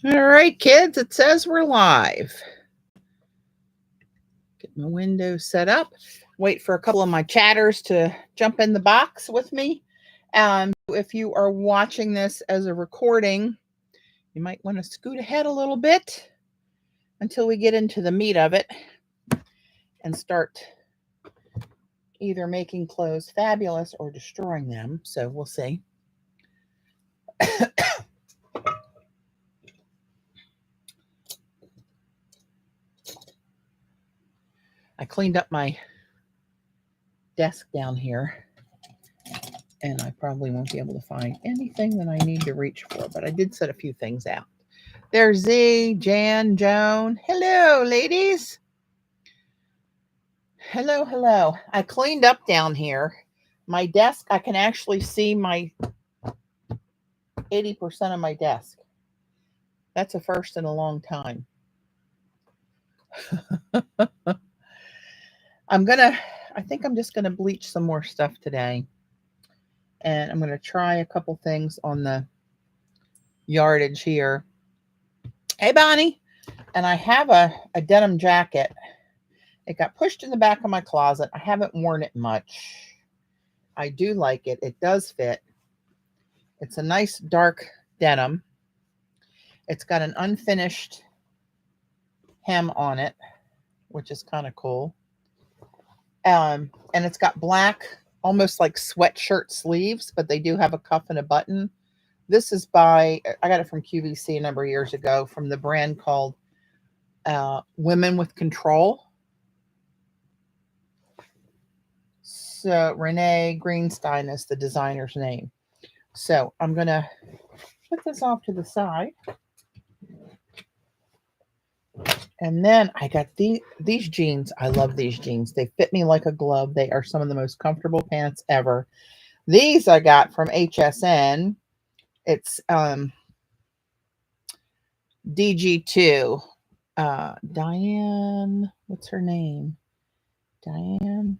All right, kids, it says we're live. Get my window set up. Wait for a couple of my chatters to jump in the box with me. If you are watching this as a recording, you might want to scoot ahead a little bit until we get into the meat of it and start either making clothes fabulous or destroying them. So we'll see. I cleaned up my desk down here, and I probably won't be able to find anything that I need to reach for, but I did set a few things out. There's Z, Jan, Joan. Hello, ladies. Hello, hello. I cleaned up down here. My desk, I can actually see my 80% of my desk. That's a first in a long time. I think I'm just going to bleach some more stuff today. And I'm going to try a couple things on the yardage here. Hey, Bonnie. And I have a denim jacket. It got pushed in the back of my closet. I haven't worn it much. I do like it. It does fit. It's a nice dark denim. It's got an unfinished hem on it, which is kind of cool. And it's got black, almost like sweatshirt sleeves, but they do have a cuff and a button. This is I got it from QVC a number of years ago from the brand called Women with Control. So Renee Greenstein is the designer's name. So I'm going to put this off to the side. And then I got these jeans. I love these jeans. They fit me like a glove. They are some of the most comfortable pants ever. These I got from HSN. It's DG2. Diane, what's her name? Diane.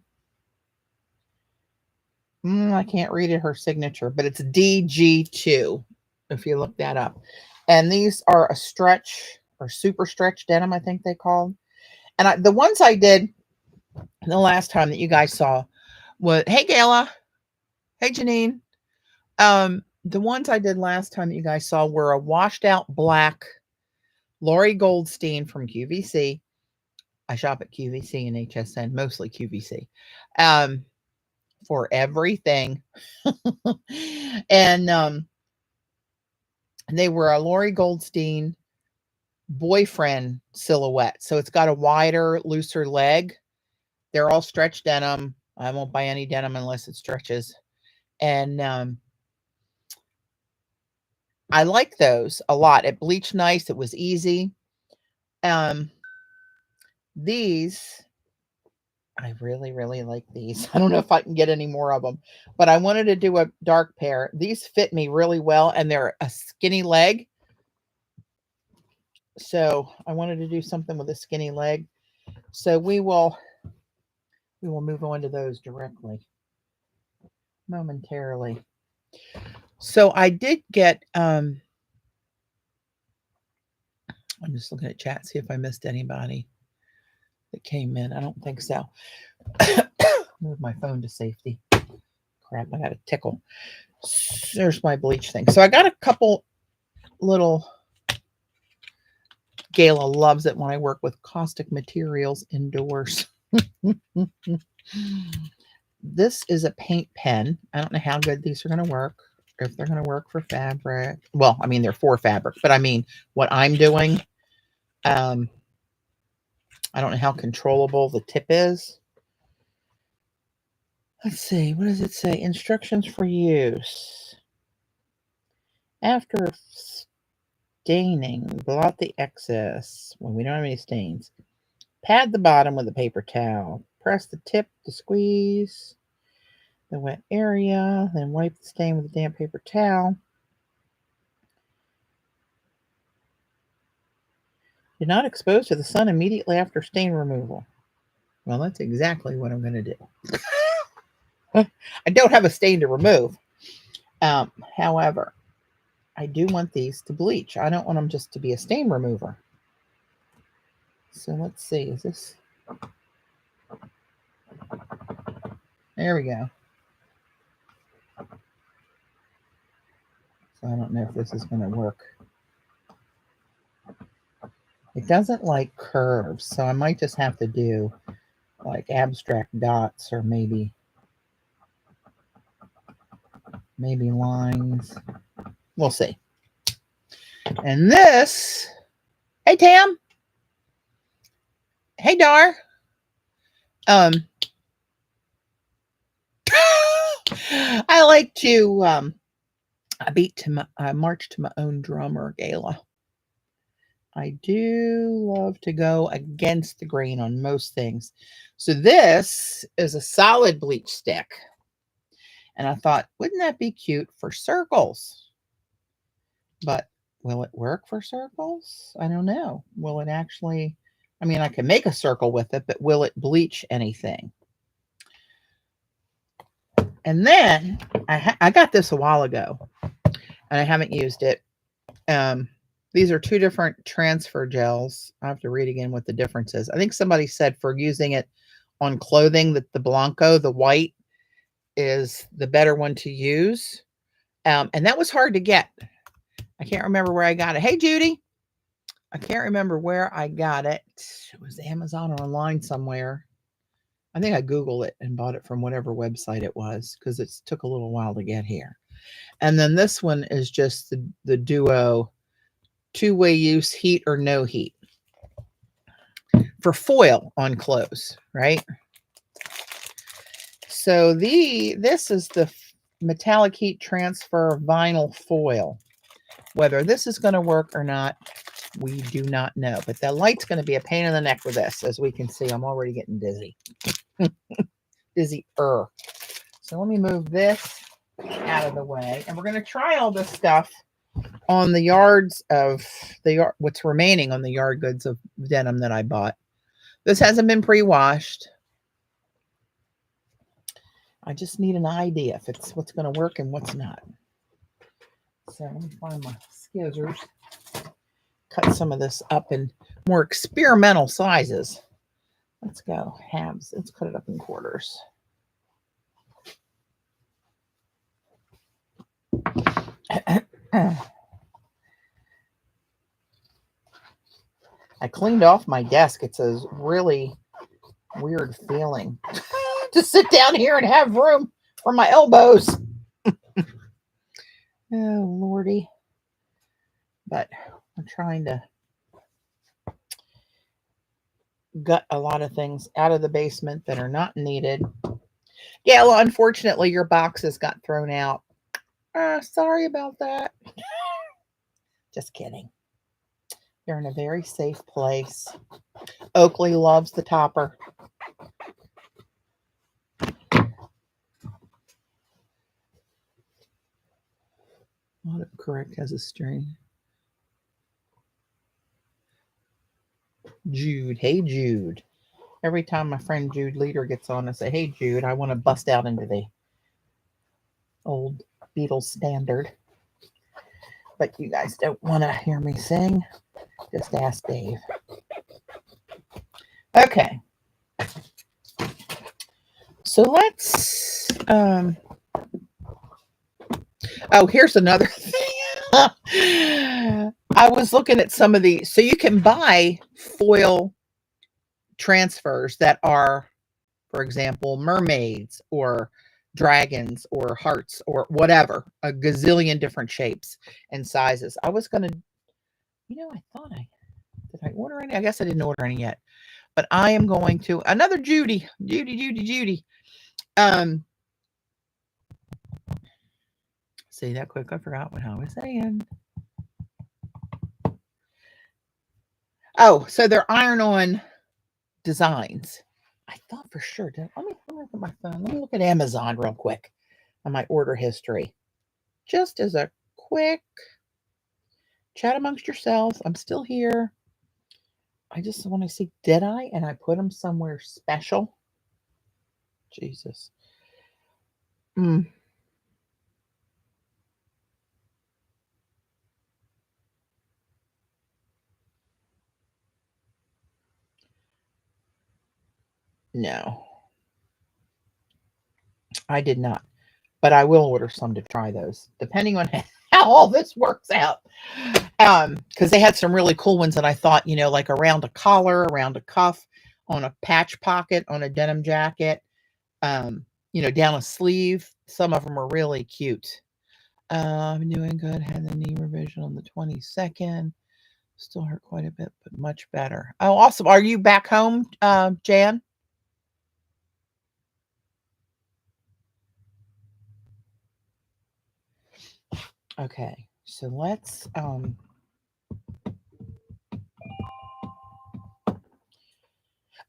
I can't read it, her signature, but it's DG2 if you look that up. And these are a stretch or super stretch denim, I think they called. And the ones I did the last time that you guys saw was, hey, Gayla. Hey, Janine. The ones I did last time that you guys saw were a washed out black Lori Goldstein from QVC. I shop at QVC and HSN, mostly QVC, for everything. And they were a Lori Goldstein boyfriend silhouette. So it's got a wider, looser leg. They're all stretch denim. I won't buy any denim unless it stretches. And I like those a lot. It bleached nice. It was easy. These, I really, really like these. I don't know if I can get any more of them, but I wanted to do a dark pair. These fit me really well, and they're a skinny leg. So I wanted to do something with a skinny leg. So we will move on to those directly momentarily. So I did get I'm just looking at chat, see if I missed anybody that came in. I don't think so. Move my phone to safety. Crap, I got a tickle. There's my bleach thing. So I got a couple little, Gayla loves it when I work with caustic materials indoors. This is a paint pen. I don't know how good these are going to work. If they're going to work for fabric. Well, I mean, they're for fabric, but I mean, what I'm doing, I don't know how controllable the tip is. Let's see. What does it say? Instructions for use. After staining, blot the excess. When we don't have any stains. Pad the bottom with a paper towel. Press the tip to squeeze the wet area. Then wipe the stain with a damp paper towel. Do not expose to the sun immediately after stain removal. Well, that's exactly what I'm going to do. I don't have a stain to remove. However, I do want these to bleach. I don't want them just to be a stain remover. So let's see, is this? There we go. So I don't know if this is going to work. It doesn't like curves, so I might just have to do like abstract dots or maybe lines. We'll see. And this, hey Tam, hey Dar. I like to march to my own drum or gala. I do love to go against the grain on most things. So this is a solid bleach stick. And I thought, wouldn't that be cute for circles? But will it work for circles? I don't know. Will it actually, I mean, I can make a circle with it, but will it bleach anything? And then I got this a while ago and I haven't used it. These are two different transfer gels. I have to read again what the difference is. I think somebody said for using it on clothing that the Blanco, the white, is the better one to use. And that was hard to get. I can't remember where I got it. Hey, Judy. I can't remember where I got it. It was Amazon or online somewhere. I think I Googled it and bought it from whatever website it was because it took a little while to get here. And then this one is just the Duo two-way use, heat or no heat, for foil on clothes, right? So this is the metallic heat transfer vinyl foil. Whether this is going to work or not, we do not know. But the light's going to be a pain in the neck with this. As we can see, I'm already getting dizzy. Dizzy-er. So let me move this out of the way. And we're going to try all this stuff on the yards of what's remaining on the yard goods of denim that I bought. This hasn't been pre-washed. I just need an idea if it's what's going to work and what's not. So let me find my scissors. Cut some of this up in more experimental sizes. Let's go halves. Let's cut it up in quarters. I cleaned off my desk. It's a really weird feeling to sit down here and have room for my elbows. Oh, Lordy. But I'm trying to gut a lot of things out of the basement that are not needed. Yeah, well, unfortunately, your boxes got thrown out. Sorry about that. Just kidding. They're in a very safe place. Oakley loves the topper. Autocorrect has a string. Jude. Hey, Jude. Every time my friend Jude Leader gets on, I say, hey, Jude, I want to bust out into the old Beatles standard. But you guys don't want to hear me sing. Just ask Dave. Okay. So let's, oh, here's another thing. I was looking at some of these. So you can buy foil transfers that are, for example, mermaids or dragons or hearts or whatever, a gazillion different shapes and sizes. I was going to, I thought did I order any? I guess I didn't order any yet, but I am going to, another Judy. Say that quick. I forgot what I was saying. Oh, so they're iron-on designs. I thought for sure. Let me look at my phone. Let me look at Amazon real quick on my order history. Just as a quick chat amongst yourselves. I'm still here. I just want to see, did I? And I put them somewhere special. Jesus. No, I did not. But I will order some to try those, depending on how all this works out. Because they had some really cool ones that I thought, like around a collar, around a cuff, on a patch pocket, on a denim jacket, down a sleeve. Some of them are really cute. I'm doing good. Had the knee revision on the 22nd. Still hurt quite a bit, but much better. Oh, awesome. Are you back home, Jan? Okay. So let's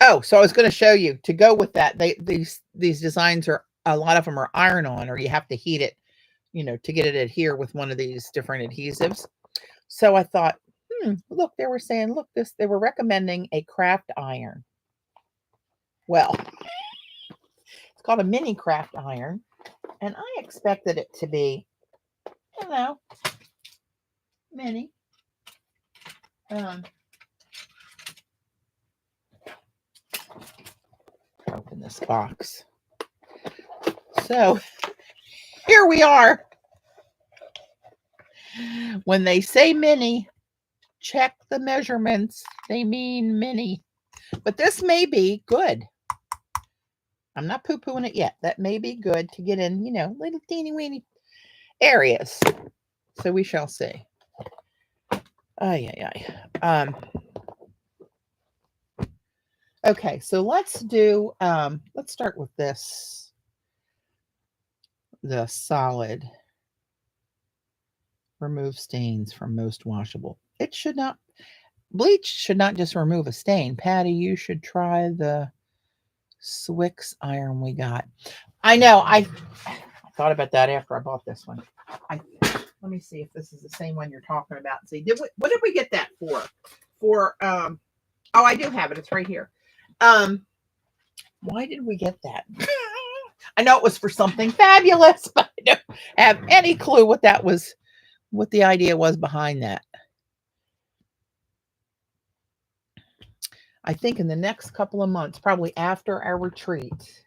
oh, so I was going to show you to go with that. These designs are, a lot of them are iron on, or you have to heat it, to get it adhere with one of these different adhesives. So I thought, look, they were saying, look, they were recommending a craft iron. Well, it's called a mini craft iron, and I expected it to be, mini. Open this box. So here we are. When they say mini, check the measurements. They mean mini. But this may be good. I'm not poo-pooing it yet. That may be good to get in, little teeny-weeny areas. So we shall see. Okay, so let's start with this. The solid. Remove stains from most washable. Bleach should not just remove a stain. Patty, you should try the Swix iron we got. I know. I thought about that after I bought this one. Let me see if this is the same one you're talking about. See, what did we get that for? Oh, I do have it. It's right here. Why did we get that? I know it was for something fabulous, but I don't have any clue what the idea was behind that. I think in the next couple of months, probably after our retreat,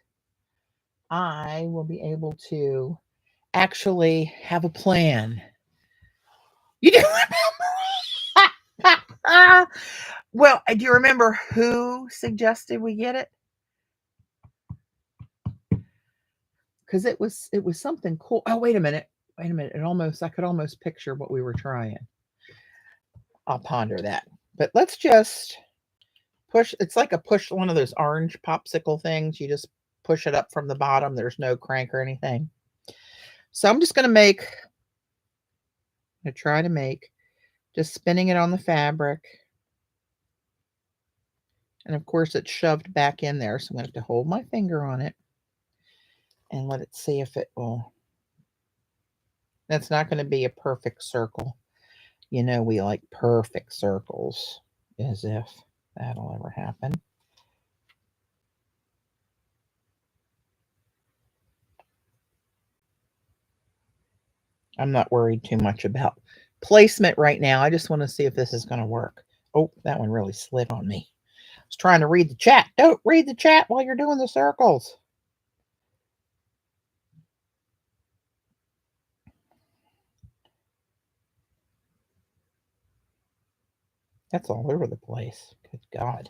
I will be able to actually have a plan. You do remember? Well, do you remember who suggested we get it? Because it was something cool. Oh, wait a minute. I could almost picture what we were trying. I'll ponder that. But let's just push. It's like a push, one of those orange popsicle things. You just push it up from the bottom. There's no crank or anything. So I'm just going to try to make, just spinning it on the fabric. And of course it's shoved back in there. So I'm going to have to hold my finger on it and let it see if it will. That's not going to be a perfect circle. We like perfect circles, as if that'll ever happen. I'm not worried too much about placement right now. I just want to see if this is going to work. Oh, that one really slid on me. I was trying to read the chat. Don't read the chat while you're doing the circles. That's all over the place. Good God.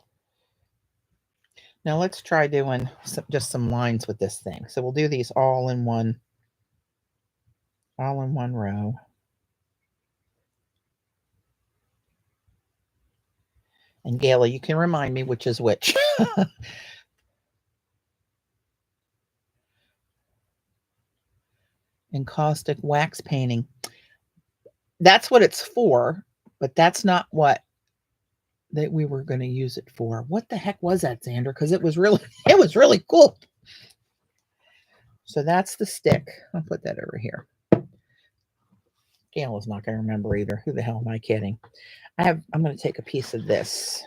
Now let's try doing just some lines with this thing. So we'll do these all in one row. And Gayla, you can remind me which is which. Encaustic wax painting. That's what it's for, but that's not what that we were going to use it for. What the heck was that, Xander? Because it was really cool. So that's the stick. I'll put that over here. Gail is not going to remember either. Who the hell am I kidding? I'm going to take a piece of this,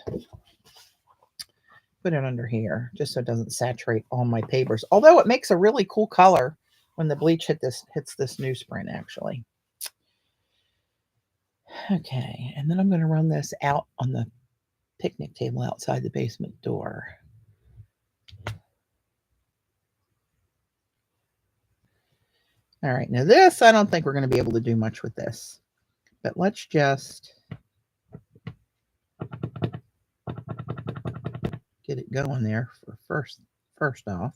put it under here, just so it doesn't saturate all my papers. Although it makes a really cool color when the bleach hits this newsprint, actually. Okay, and then I'm going to run this out on the picnic table outside the basement door. All right, now this, I don't think we're going to be able to do much with this. But let's just get it going there for first off.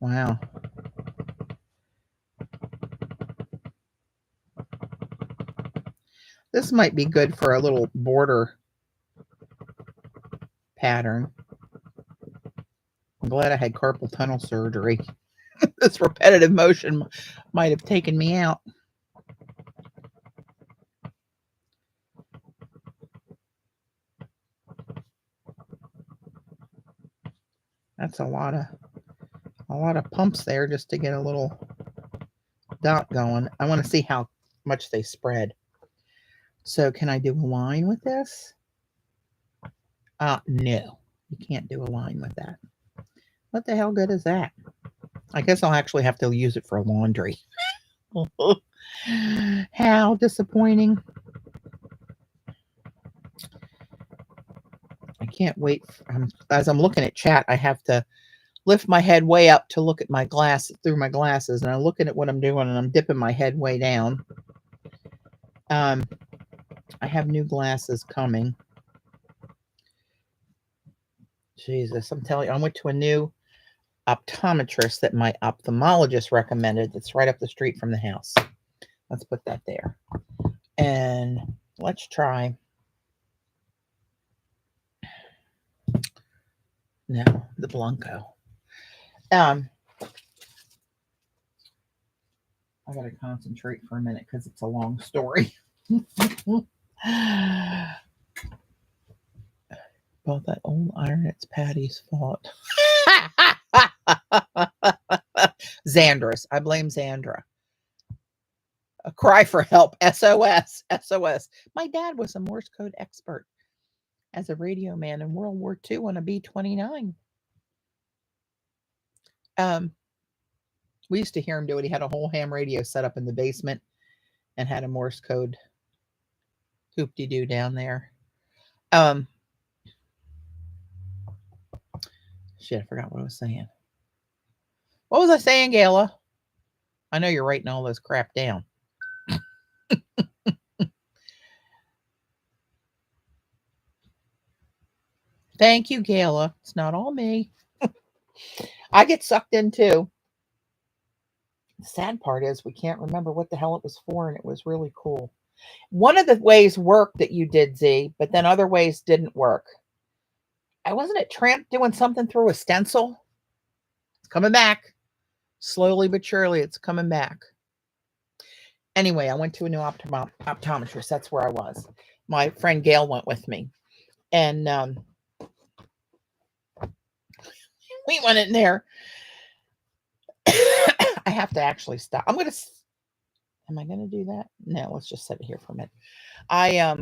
Wow. This might be good for a little border pattern. I'm glad I had carpal tunnel surgery. This repetitive motion might have taken me out. That's a lot of pumps there just to get a little dot going. I want to see how much they spread. So can I do a line with this? No, you can't do a line with that. What the hell good is that? I guess I'll actually have to use it for laundry. How disappointing. I can't wait. As I'm looking at chat, I have to lift my head way up to look at my through my glasses, and I'm looking at what I'm doing, and I'm dipping my head way down. I have new glasses coming. Jesus, I'm telling you, I went to a new optometrist that my ophthalmologist recommended. That's right up the street from the house. Let's put that there. And let's try. No, the Blanco. I gotta concentrate for a minute because it's a long story. About that old iron, it's Patty's fault. Xandra's. I blame Xandra. A cry for help. SOS. SOS. My dad was a Morse code expert as a radio man in World War II on a B-29. We used to hear him do it. He had a whole ham radio set up in the basement and had a Morse code hoop-de-doo down there. Shit, I forgot what I was saying. What was I saying, Gayla? I know you're writing all this crap down. Thank you, Gayla. It's not all me. I get sucked in too. The sad part is we can't remember what the hell it was for, and it was really cool. One of the ways worked that you did, Z, but then other ways didn't work. I wasn't at Tramp doing something through a stencil. It's coming back. Slowly but surely, it's coming back. Anyway, I went to a new optometrist. That's where I was. My friend Gail went with me. And we went in there. I have to actually stop. Am I going to do that? No, let's just set it here for a minute. I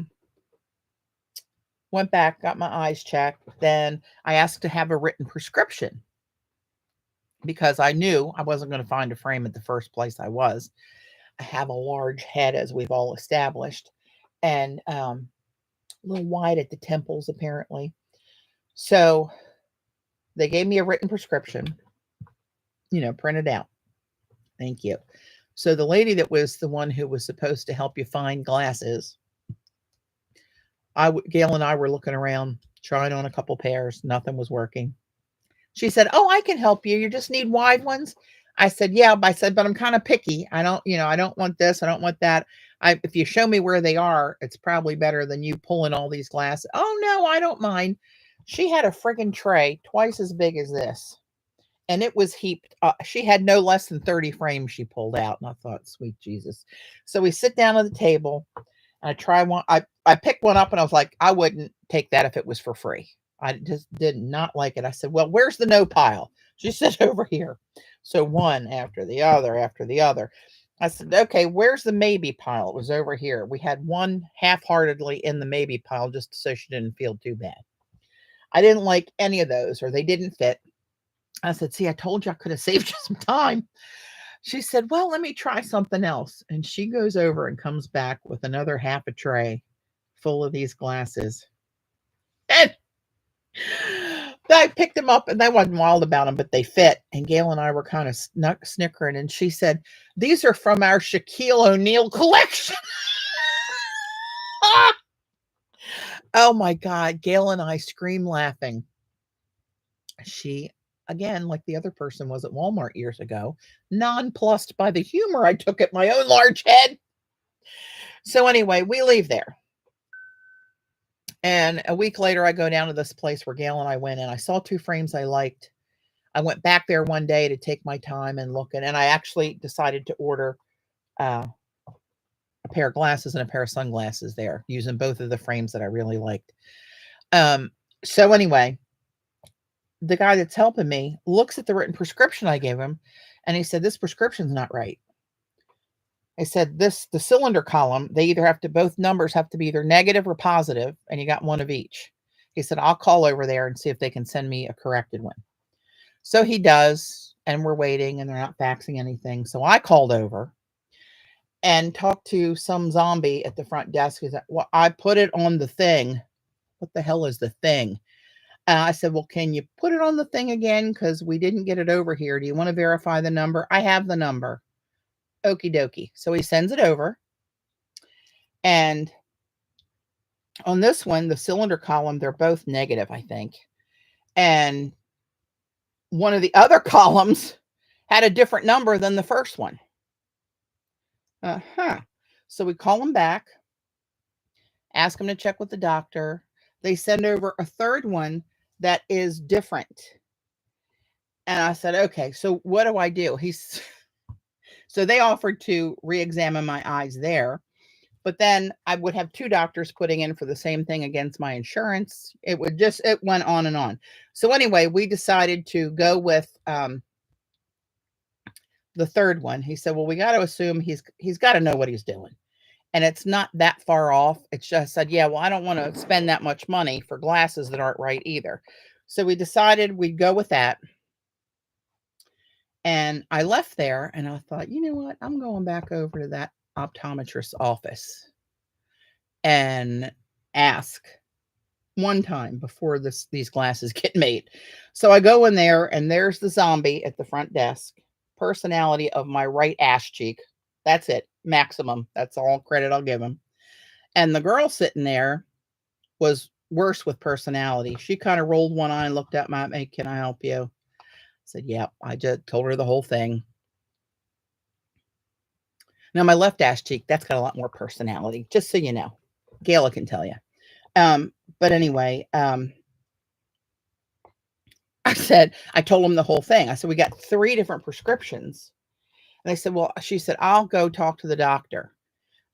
went back, got my eyes checked. Then I asked to have a written prescription because I knew I wasn't going to find a frame at the first place I was. I have a large head, as we've all established, and a little wide at the temples, apparently. So they gave me a written prescription, printed out. Thank you. So the lady that was the one who was supposed to help you find glasses, Gail and I were looking around, trying on a couple pairs. Nothing was working. She said, "Oh, I can help you. You just need wide ones." I said, "Yeah." But I'm kind of picky. I don't want this. I don't want that. If you show me where they are, it's probably better than you pulling all these glasses. Oh, no, I don't mind. She had a friggin' tray twice as big as this. And it was heaped. She had no less than 30 frames she pulled out. And I thought, sweet Jesus. So we sit down at the table. And I try one. I picked one up and I was like, I wouldn't take that if it was for free. I just did not like it. I said, well, where's the no pile? She said, over here. So one after the other, after the other. I said, okay, where's the maybe pile? It was over here. We had one half-heartedly in the maybe pile just so she didn't feel too bad. I didn't like any of those, or they didn't fit. I said, see, I told you I could have saved you some time. She said, well, let me try something else. And she goes over and comes back with another half a tray full of these glasses. And I picked them up and they wasn't wild about them, but they fit. And Gail and I were kind of snickering. And she said, "These are from our Shaquille O'Neal collection." Oh my God. Gail and I scream laughing. She, again, like the other person was at Walmart years ago, nonplussed by the humor I took at my own large head. So anyway, we leave there. And a week later, I go down to this place where Gail and I went, and I saw 2 frames I liked. I went back there one day to take my time and look, and I actually decided to order a pair of glasses and a pair of sunglasses there, using both of the frames that I really liked. So anyway, the guy that's helping me looks at the written prescription I gave him, and he said, "This prescription's not right." I said, the cylinder column, they either have to, both numbers have to be either negative or positive, and you got one of each. He said, "I'll call over there and see if they can send me a corrected one." So he does, and we're waiting, and they're not faxing anything. So I called over and talked to some zombie at the front desk. He said, "Well, I put it on the thing." What the hell is the thing? I said, "Well, can you put it on the thing again? Because we didn't get it over here. Do you want to verify the number?" "I have the number." Okie dokie. So he sends it over. And on this one, the cylinder column, they're both negative, I think. And one of the other columns had a different number than the first one. So we call them back, ask them to check with the doctor. They send over a third one that is different. And I said, "Okay, so what do I do?" So they offered to re-examine my eyes there, but then I would have 2 doctors putting in for the same thing against my insurance. It went on and on. So anyway, we decided to go with the third one. He said, "Well, we got to assume he's got to know what he's doing. And it's not that far off." It's just, said, "Yeah, well, I don't want to spend that much money for glasses that aren't right either." So we decided we'd go with that. And I left there and I thought, you know what? I'm going back over to that optometrist's office and ask one time before these glasses get made. So I go in there and there's the zombie at the front desk. Personality of my right ass cheek. That's it. Maximum. That's all credit I'll give him. And the girl sitting there was worse with personality. She kind of rolled one eye and looked at me. "Can I help you?" I said, "Yeah." I just told her the whole thing. Now, my left ass cheek, that's got a lot more personality, just so you know. Gayla can tell you. But anyway, I told him the whole thing. I said, "We got 3 different prescriptions." And they said, "Well," she said, "I'll go talk to the doctor."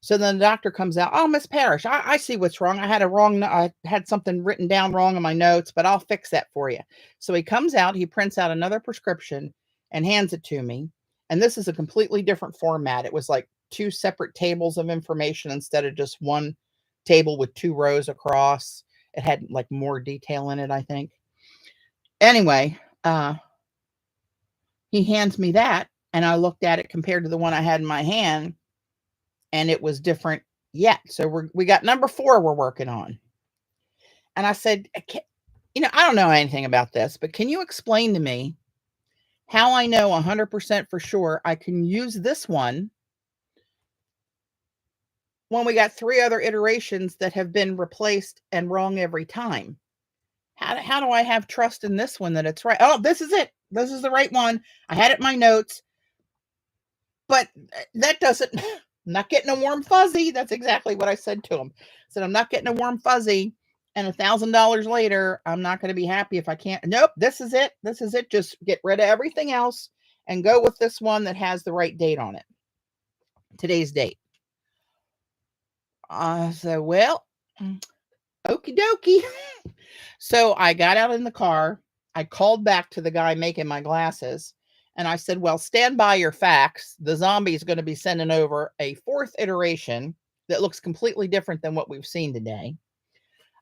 So then the doctor comes out. "Oh, Miss Parrish, I see what's wrong. I had something written down wrong in my notes, but I'll fix that for you." So he comes out, he prints out another prescription and hands it to me. And this is a completely different format. It was like 2 separate tables of information instead of just one table with 2 rows across. It had like more detail in it, I think. Anyway, he hands me that, and I looked at it compared to the one I had in my hand, and it was different yet. So we got number 4 we're working on. And I said, I don't know anything about this, but can you explain to me how I know 100% for sure I can use this one when we got 3 other iterations that have been replaced and wrong every time? How do I have trust in this one that it's right? Oh, this is it. This is the right one. I had it in my notes, but that doesn't, I'm not getting a warm fuzzy. That's exactly what I said to him. I said, "I'm not getting a warm fuzzy. And $1,000 later, I'm not going to be happy if I can't." "Nope, this is it. This is it. Just get rid of everything else and go with this one that has the right date on it. Today's date." I said, "Well, okie dokie." So I got out in the car. I called back to the guy making my glasses. And I said, "Well, stand by your fax. The zombie is going to be sending over a 4th iteration that looks completely different than what we've seen today."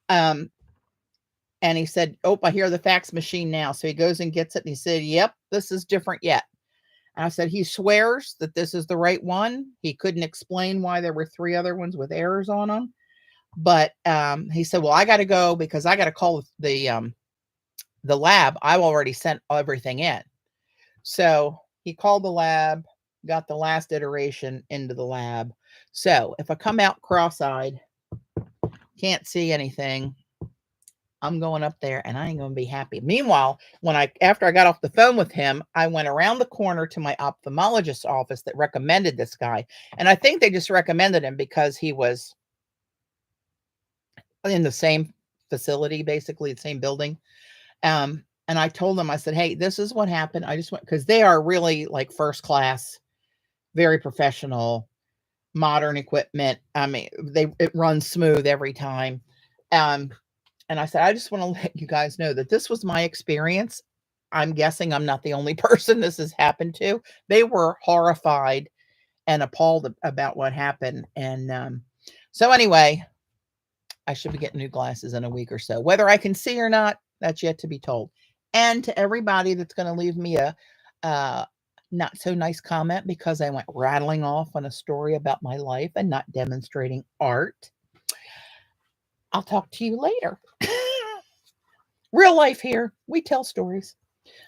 And he said, "Oh, I hear the fax machine now." So he goes and gets it. And he said, "Yep, this is different yet." And I said, "He swears that this is the right one." He couldn't explain why there were 3 other ones with errors on them. But he said, "Well, I got to go because I got to call the the lab, I already sent everything in. So he called the lab, got the last iteration into the lab. So if I come out cross-eyed, can't see anything, I'm going up there and I ain't going to be happy. Meanwhile, after I got off the phone with him, I went around the corner to my ophthalmologist's office that recommended this guy. And I think they just recommended him because he was in the same facility, basically the same building. And I told them, I said, hey, this is what happened. I just went, because they are really like first class, very professional, modern equipment. I mean, it runs smooth every time. And I said, I just want to let you guys know that this was my experience. I'm guessing I'm not the only person this has happened to. They were horrified and appalled about what happened. And so anyway, I should be getting new glasses in a week or so. Whether I can see or not, that's yet to be told. And to everybody that's going to leave me a not so nice comment because I went rattling off on a story about my life and not demonstrating art, I'll talk to you later. Real life here. We tell stories.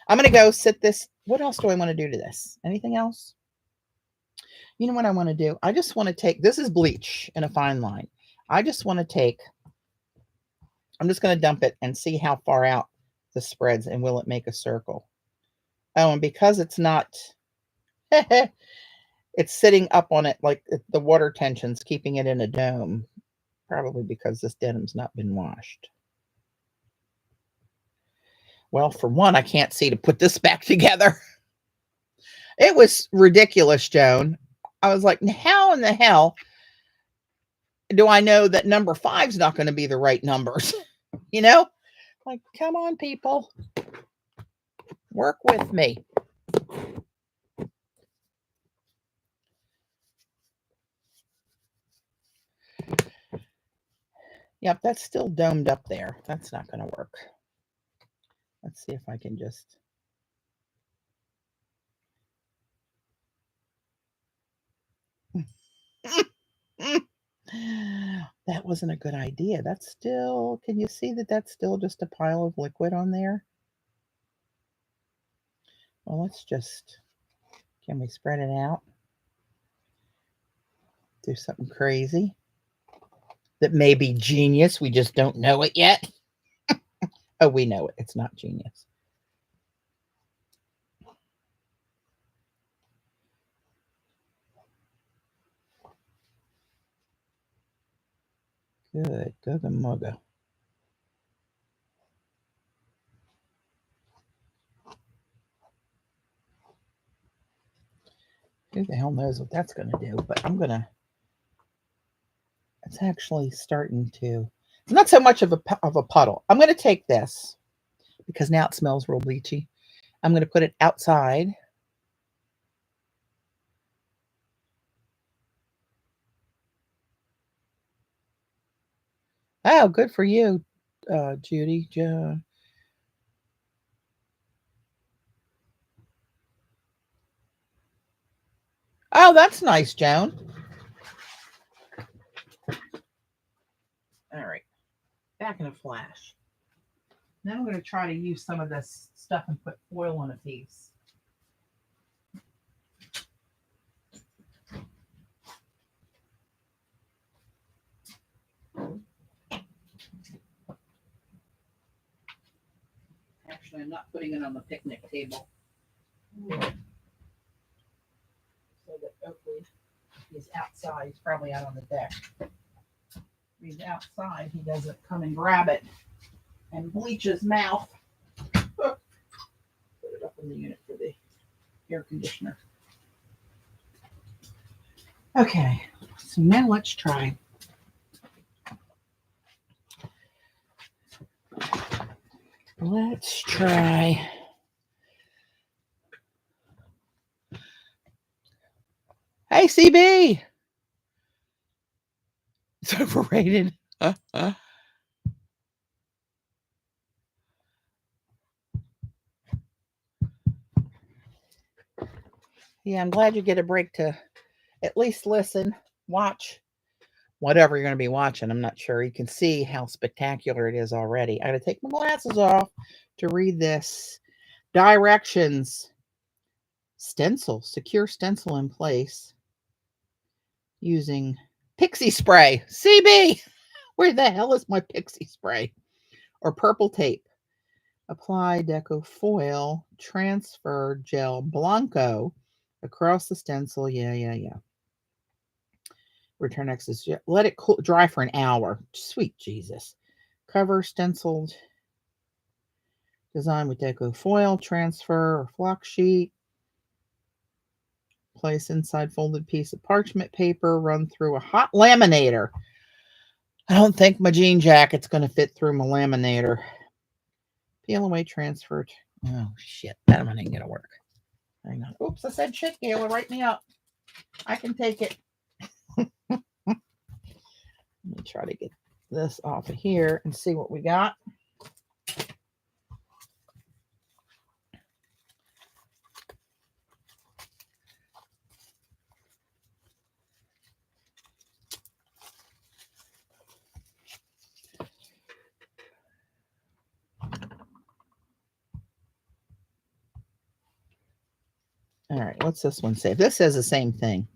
I'm going to go sit this. What else do I want to do to this? Anything else? You know what I want to do? I just want to take, this is bleach in a fine line. I just want to take, I'm just going to dump it and see how far out this spreads and will it make a circle. Oh, and because it's not, it's sitting up on it like the water tension's keeping it in a dome. Probably because this denim's not been washed. Well, for one, I can't see to put this back together. It was ridiculous, Joan. I was like, how in the hell do I know that number 5's not going to be the right numbers? You know? Like, come on, people. Work with me. Yep, that's still domed up there. That's not going to work. Let's see if I can just... That wasn't a good idea. That's still... Can you see that that's still just a pile of liquid on there? Well, let's just... Can we spread it out? Do something crazy that may be genius. We just don't know it yet. Oh, we know it. It's not genius. Good. Gugga mugga. Who the hell knows what that's going to do? But I'm going to... It's actually starting to... It's not so much of a puddle. I'm going to take this because now it smells real bleachy. I'm going to put it outside. Oh, good for you, Judy. Oh, that's nice, Joan. All right. Back in a flash. Now I'm going to try to use some of this stuff and put foil on a piece. Actually, I'm not putting it on the picnic table. So that hopefully he's outside. He's probably out on the deck. If he's outside, he doesn't come and grab it and bleach his mouth. Put it up in the unit for the air conditioner. Okay, so now let's try. Let's try. Hey, CB. It's overrated. Yeah, I'm glad you get a break to at least listen, watch whatever you're going to be watching. I'm not sure. You can see how spectacular it is already. I got to take my glasses off to read this. Directions. Stencil. Secure stencil in place using pixie spray. CB. Where the hell is my pixie spray? Or purple tape. Apply deco foil. Transfer gel blanco across the stencil. Yeah. Return excess. Let it cool, dry for an hour. Sweet Jesus. Cover stenciled design with deco foil. Transfer or flock sheet. Place inside folded piece of parchment paper. Run through a hot laminator. I don't think my jean jacket's going to fit through my laminator. Peel away, transferred. Oh, shit. That one ain't going to work. Hang on. Oops, I said shit, Gayla. Write me up. I can take it. Let me try to get this off of here and see what we got. All right, what's this one say? This says the same thing.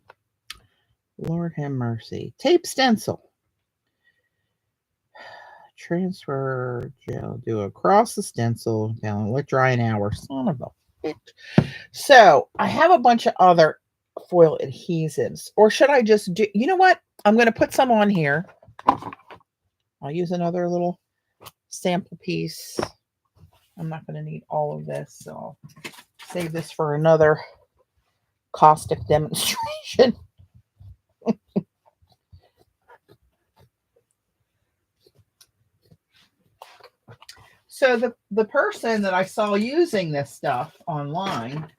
Lord have mercy. Tape stencil. Transfer gel. Do across the stencil. Down. Let dry an hour. Son of a bitch. So I have a bunch of other foil adhesives. Or should I just do... You know what? I'm going to put some on here. I'll use another little sample piece. I'm not going to need all of this. So I'll save this for another caustic demonstration. So the person that I saw using this stuff online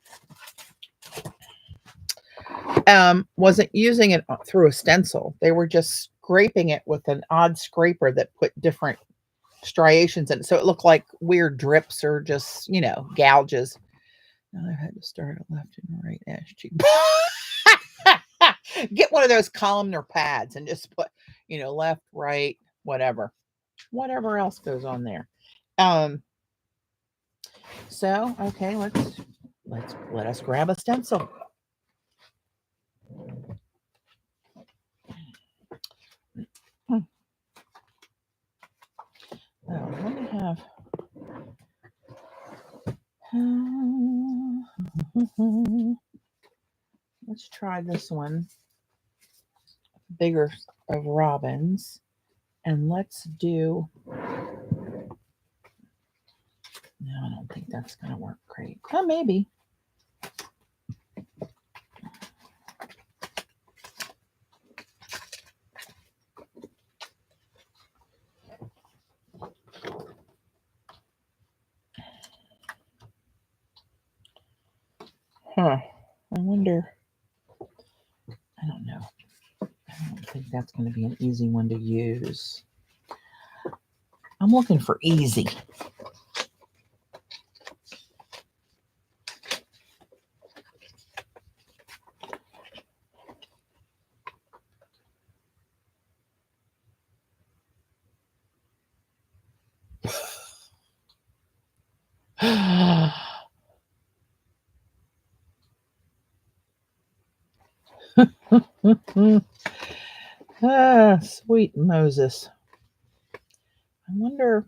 wasn't using it through a stencil. They were just scraping it with an odd scraper that put different striations in it. So it looked like weird drips or just, gouges. Now I had to start a left and right ash cheek. Get one of those columnar pads and just put, left, right, whatever else goes on there. So okay, let us grab a stencil. Oh, let me have let's try this one. Bigger of robins. And let's do... No, I don't think that's going to work great. Oh, maybe. I wonder... I don't know. I don't think that's going to be an easy one to use. I'm looking for easy. Sweet Moses. I wonder...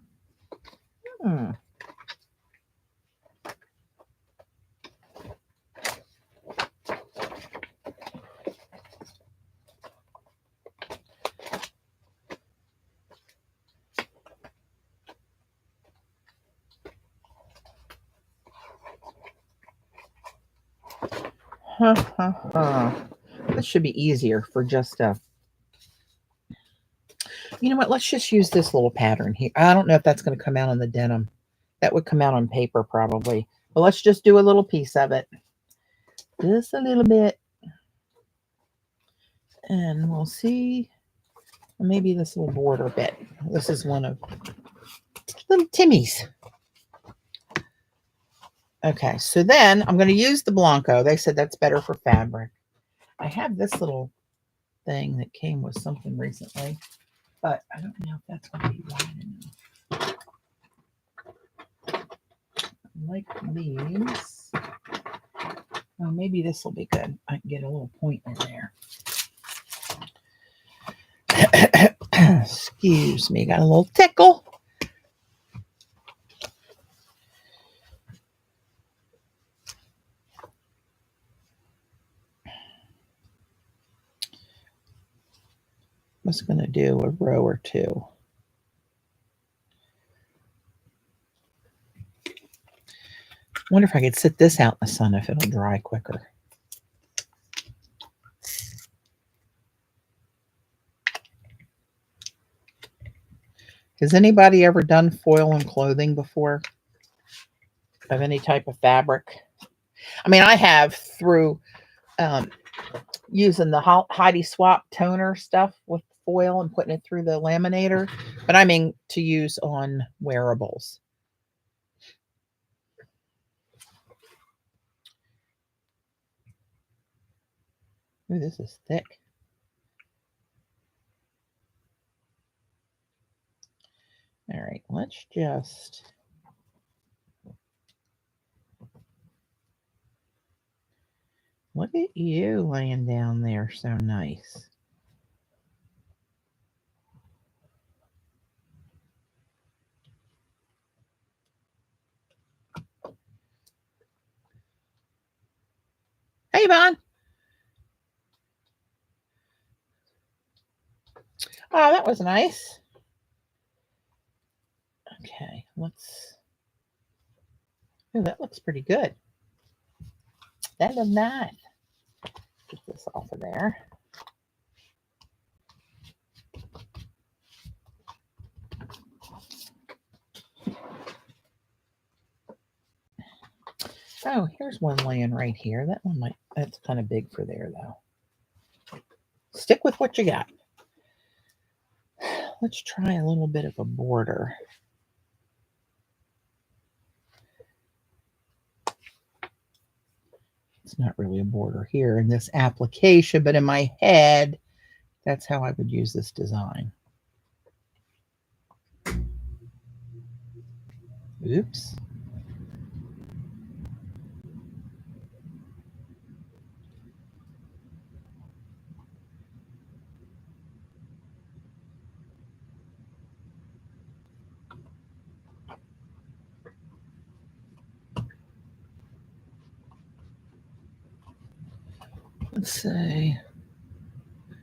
This should be easier for just a... You know what? Let's just use this little pattern here. I don't know if that's going to come out on the denim. That would come out on paper probably. But let's just do a little piece of it. Just a little bit. And we'll see. Maybe this little border bit. This is one of little Timmy's. Okay, so then I'm going to use the Blanco. They said that's better for fabric. I have this little thing that came with something recently, but I don't know if that's what he wanted to know. Like these. Oh, maybe this will be good. I can get a little point in there. Excuse me, got a little tickle. I was going to do a row or two. Wonder if I could sit this out in the sun if it'll dry quicker. Has anybody ever done foil and clothing before? Of any type of fabric? I mean, I have through using the Heidi Swap toner stuff with foil and putting it through the laminator, but I mean to use on wearables. Ooh, this is thick. All right, let's just... Look at you laying down there so nice. Hey, Vaughn. Oh, that was nice. Okay, let's... Oh, that looks pretty good. That is nice. Get this off of there. Oh, here's one laying right here. That one might... That's kind of big for there, though. Stick with what you got. Let's try a little bit of a border. It's not really a border here in this application, but in my head, that's how I would use this design. Oops. Let's see.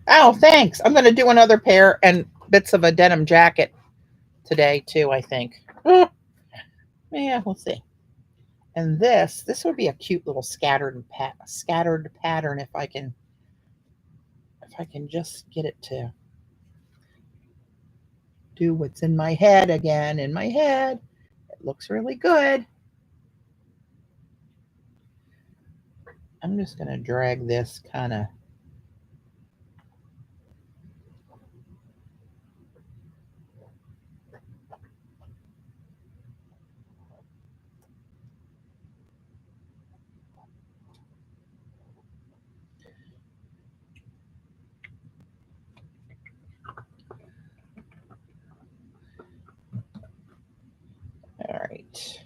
Oh, thanks. I'm going to do another pair and bits of a denim jacket today too, I think. Yeah, we'll see. And this would be a cute little scattered pattern if I can just get it to do what's in my head again. In my head, it looks really good. I'm just going to drag this kind of all right.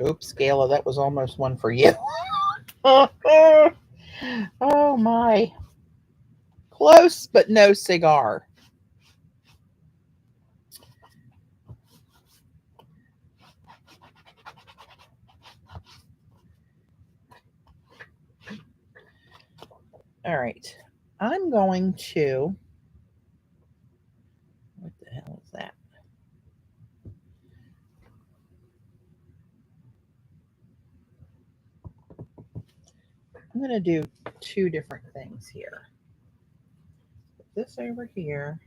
Oops, Gayla, that was almost one for you. Oh my. Close, but no cigar. All right. I'm going to... What the hell is that? I'm going to do two different things here. Put this over here.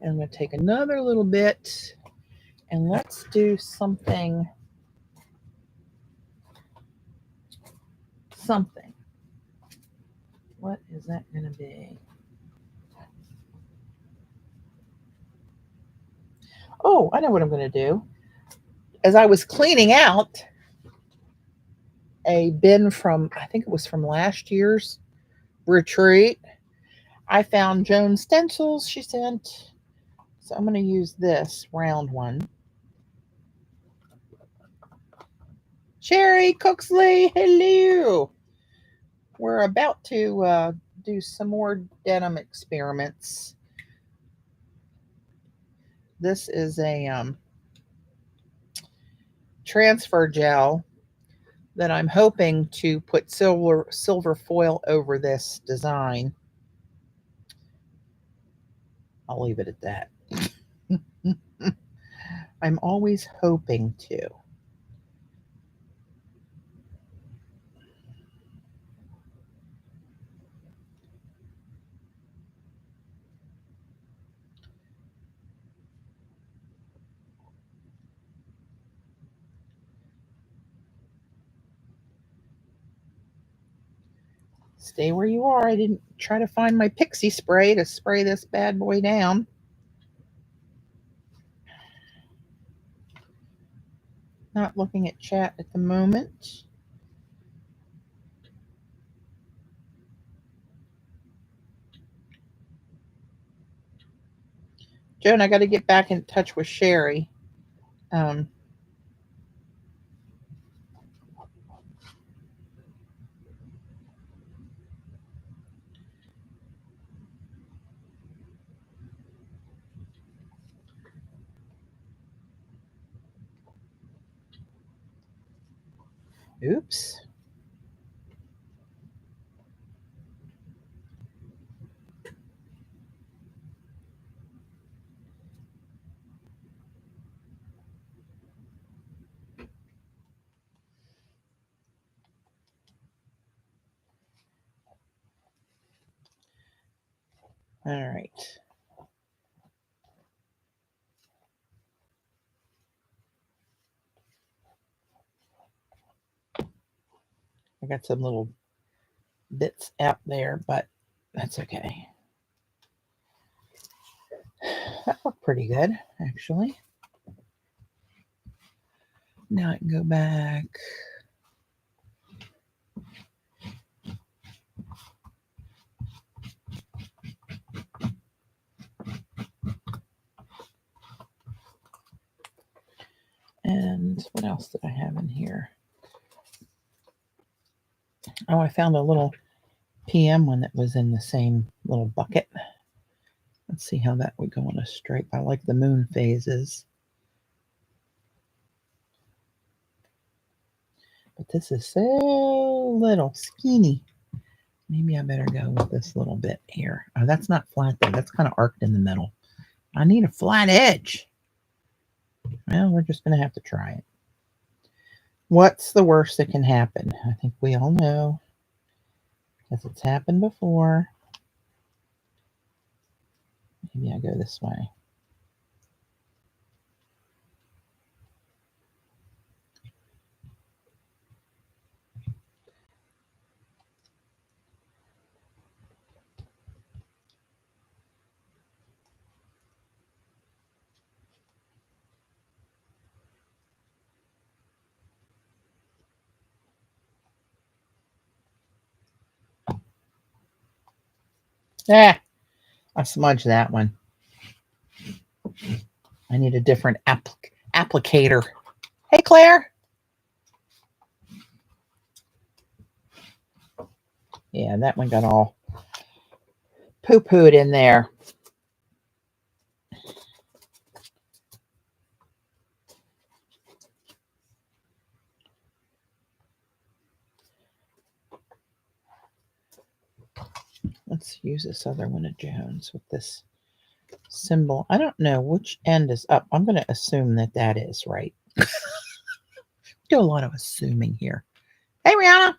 And I'm going to take another little bit and let's do something. What is that going to be? Oh, I know what I'm going to do. As I was cleaning out a bin from, I think it was from last year's retreat, I found Joan's stencils she sent. So I'm going to use this round one. Sherry Cooksley, hello. We're about to do some more denim experiments. This is a transfer gel that I'm hoping to put silver foil over this design. I'll leave it at that. I'm always hoping to. Stay where you are. I didn't try to find my pixie spray to spray this bad boy down. Not looking at chat at the moment. Joan, I got to get back in touch with Sherry. Oops. All right. I got some little bits out there, but that's okay. That looked pretty good, actually. Now I can go back. And what else did I have in here? Oh, I found a little PM one that was in the same little bucket. Let's see how that would go on a stripe. I like the moon phases. But this is so little, skinny. Maybe I better go with this little bit here. Oh, that's not flat though. That's kind of arced in the middle. I need a flat edge. Well, we're just going to have to try it. What's the worst that can happen? I think we all know, because it's happened before. Maybe I go this way. Ah, I smudged that one. I need a different applicator. Hey, Claire. Yeah, that one got all poo-pooed in there. Let's use this other one of Joan's with this symbol. I don't know which end is up. I'm going to assume that that is right. Do a lot of assuming here. Hey, Rihanna.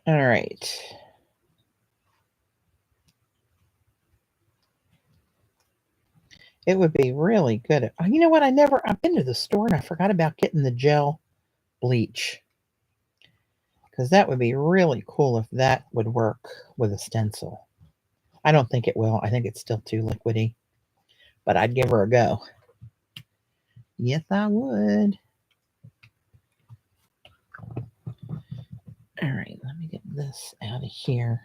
All right. It would be really good. You know what? I've been to the store and I forgot about getting the gel bleach. Because that would be really cool if that would work with a stencil. I don't think it will. I think it's still too liquidy. But I'd give her a go. Yes, I would. All right, let me get this out of here.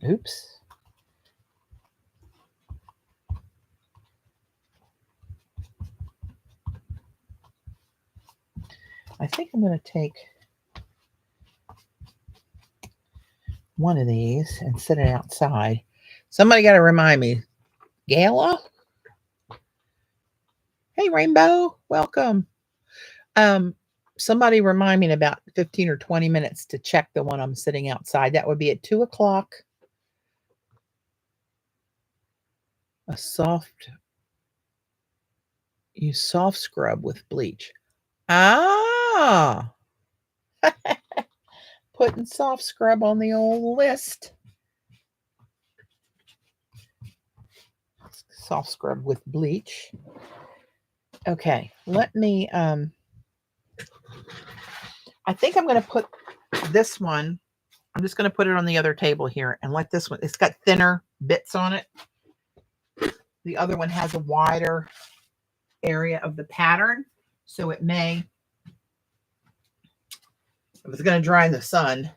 Oops. I think I'm going to take one of these and set it outside. Somebody got to remind me. Gala? Hey, Rainbow. Welcome. Somebody remind me in about 15 or 20 minutes to check the one I'm sitting outside. That would be at 2 o'clock. A soft scrub with bleach. Ah, putting soft scrub on the old list. Soft scrub with bleach. Okay, let me, I think I'm going to put this one, I'm just going to put it on the other table here and let this one, it's got thinner bits on it. The other one has a wider area of the pattern, so it may, if it's going to dry in the sun,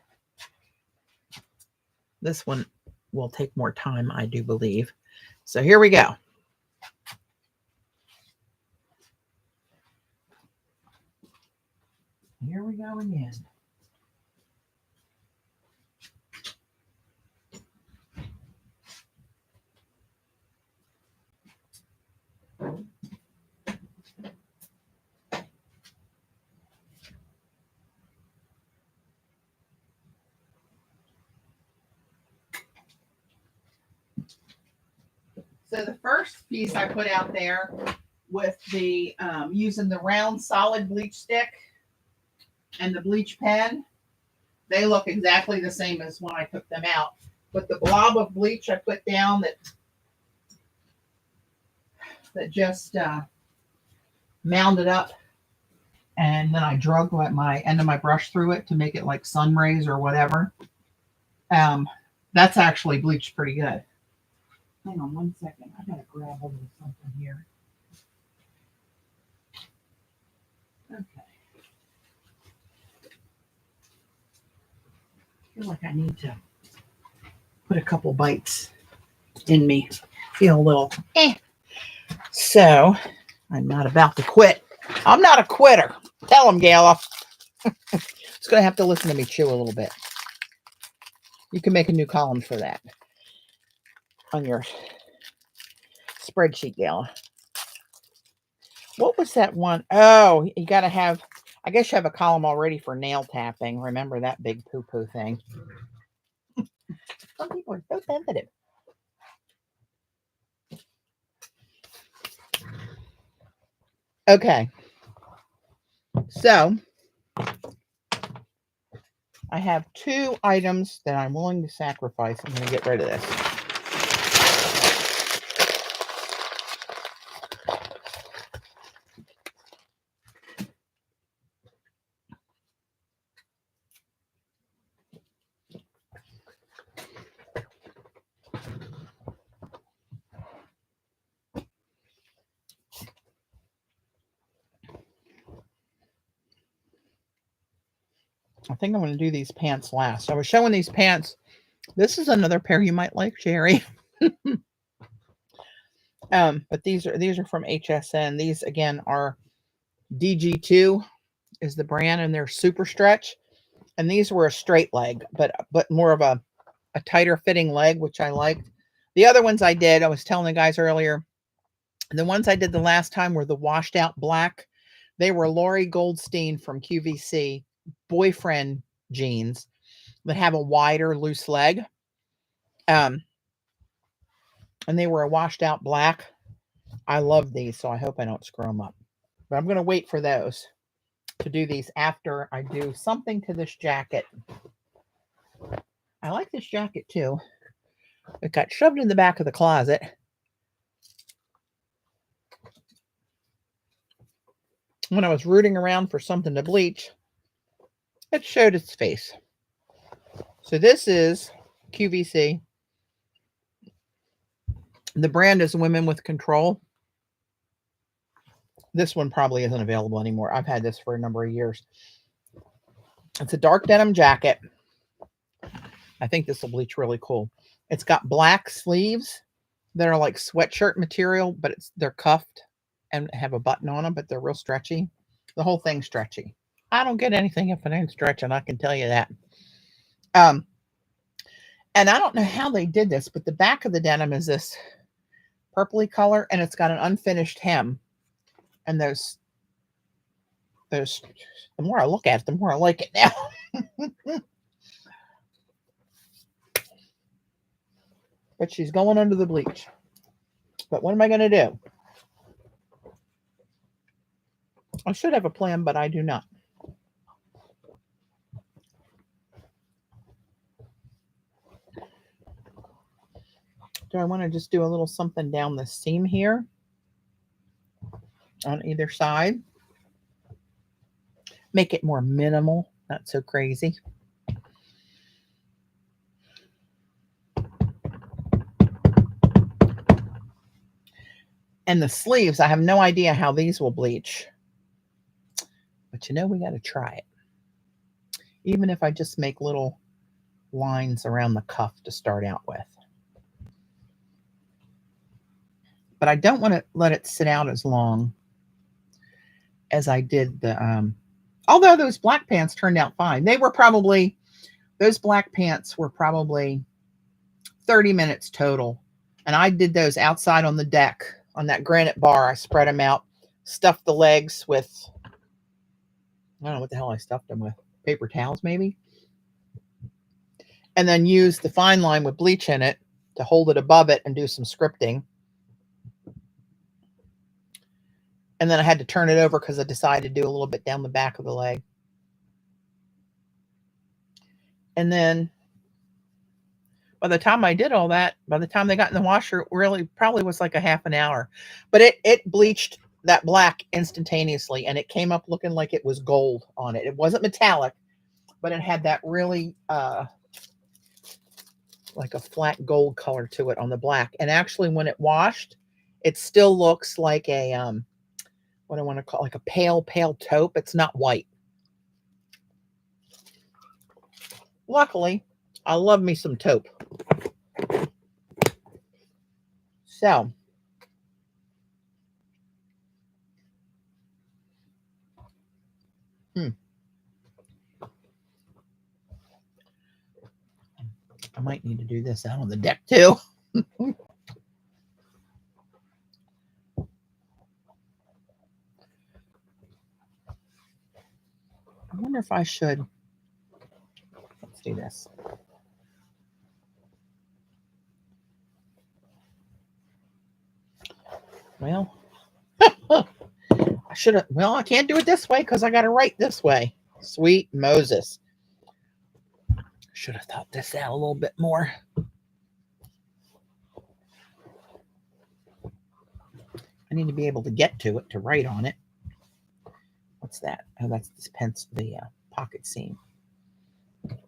this one will take more time, I do believe. So here we go. Here we go again. So the first piece I put out there with the using the round solid bleach stick and the bleach pen, they look exactly the same as when I took them out. But the blob of bleach I put down that just mounded up, and then I drug my end of my brush through it to make it like sun rays or whatever. That's actually bleached pretty good. Hang on one second. I gotta grab hold of something here. Okay. I feel like I need to put a couple bites in me. Feel a little So I'm not about to quit. I'm not a quitter. Tell them, Gala. It's gonna have to listen to me chew a little bit. You can make a new column for that on your spreadsheet, Gala. What was that one? Oh, you got to have, I guess you have a column already for nail tapping. Remember that big poo-poo thing. Some people are so sensitive. Okay. So I have 2 items that I'm willing to sacrifice. I'm going to get rid of this. I think I'm going to do these pants last. I was showing these pants. This is another pair you might like, Sherry. But these are from HSN. These again are DG2 is the brand, and they're super stretch. And these were a straight leg, but more of a tighter fitting leg, which I liked. The other ones I did, I was telling the guys earlier, the ones I did the last time were the washed out black. They were Lori Goldstein from QVC boyfriend jeans that have a wider loose leg. And they were a washed out black. I love these, so I hope I don't screw them up. But I'm going to wait for those to do these after I do something to this jacket. I like this jacket too. It got shoved in the back of the closet. When I was rooting around for something to bleach, it showed its face. So this is QVC. The brand is Women with Control. This one probably isn't available anymore. I've had this for a number of years. It's a dark denim jacket. I think this will bleach really cool. It's got black sleeves that are like sweatshirt material, but they're cuffed and have a button on them, but they're real stretchy. The whole thing's stretchy. I don't get anything if it ain't stretching, I can tell you that. Um, and I don't know how they did this, but the back of the denim is this purpley color, and it's got an unfinished hem. And those, the more I look at it, the more I like it now. But she's going under the bleach. But what am I going to do? I should have a plan, but I do not. Do I want to just do a little something down the seam here on either side? Make it more minimal, not so crazy. And the sleeves, I have no idea how these will bleach. But you know, we got to try it. Even if I just make little lines around the cuff to start out with. But I don't want to let it sit out as long as I did the, although those black pants turned out fine. They were probably, those black pants were probably 30 minutes total. And I did those outside on the deck on that granite bar. I spread them out, stuffed the legs with, I don't know what the hell I stuffed them with. Paper towels, maybe. And then used the fine line with bleach in it to hold it above it and do some scripting. And then I had to turn it over because I decided to do a little bit down the back of the leg. And then by the time I did all that, by the time they got in the washer, it really probably was like a half an hour. But it bleached that black instantaneously, and it came up looking like it was gold on it. It wasn't metallic, but it had that really like a flat gold color to it on the black. And actually, when it washed, it still looks like a what I want to call like a pale taupe. It's not white. Luckily, I love me some taupe. So, I might need to do this out on the deck too. I wonder if I should. Let's do this. Well, I should have. Well, I can't do it this way because I got to write this way. Sweet Moses. Should have thought this out a little bit more. I need to be able to get to it to write on it. What's that? Oh, that's this pencil, the pocket seam. Get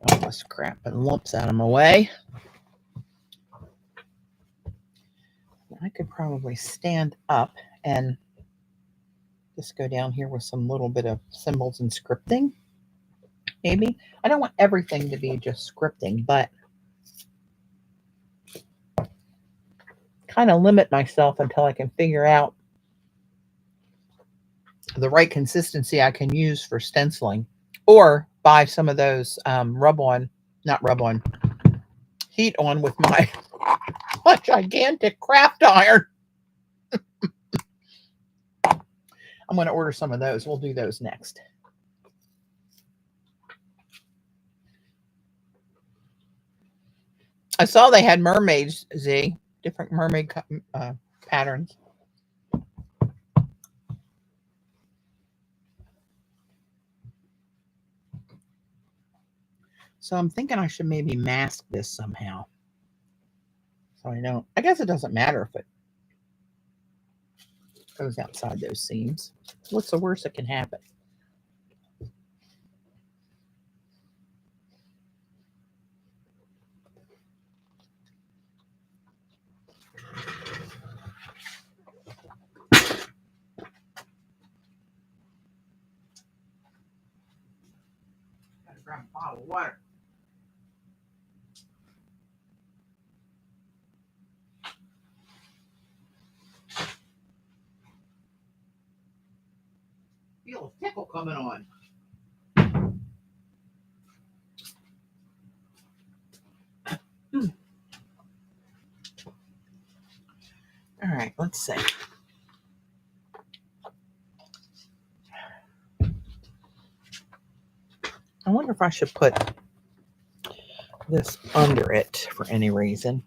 all this crap and lumps out of my way. I could probably stand up and just go down here with some little bit of symbols and scripting. Maybe. I don't want everything to be just scripting, but kind of limit myself until I can figure out the right consistency I can use for stenciling, or buy some of those heat on with my gigantic craft iron. I'm going to order some of those. We'll do those next. I saw they had mermaids, Z, different mermaid patterns. So I'm thinking I should maybe mask this somehow. So I don't, I guess it doesn't matter if it goes outside those seams. What's the worst that can happen? grab a bottle of water. Feel a tickle coming on. All right, let's see. I wonder if I should put this under it for any reason.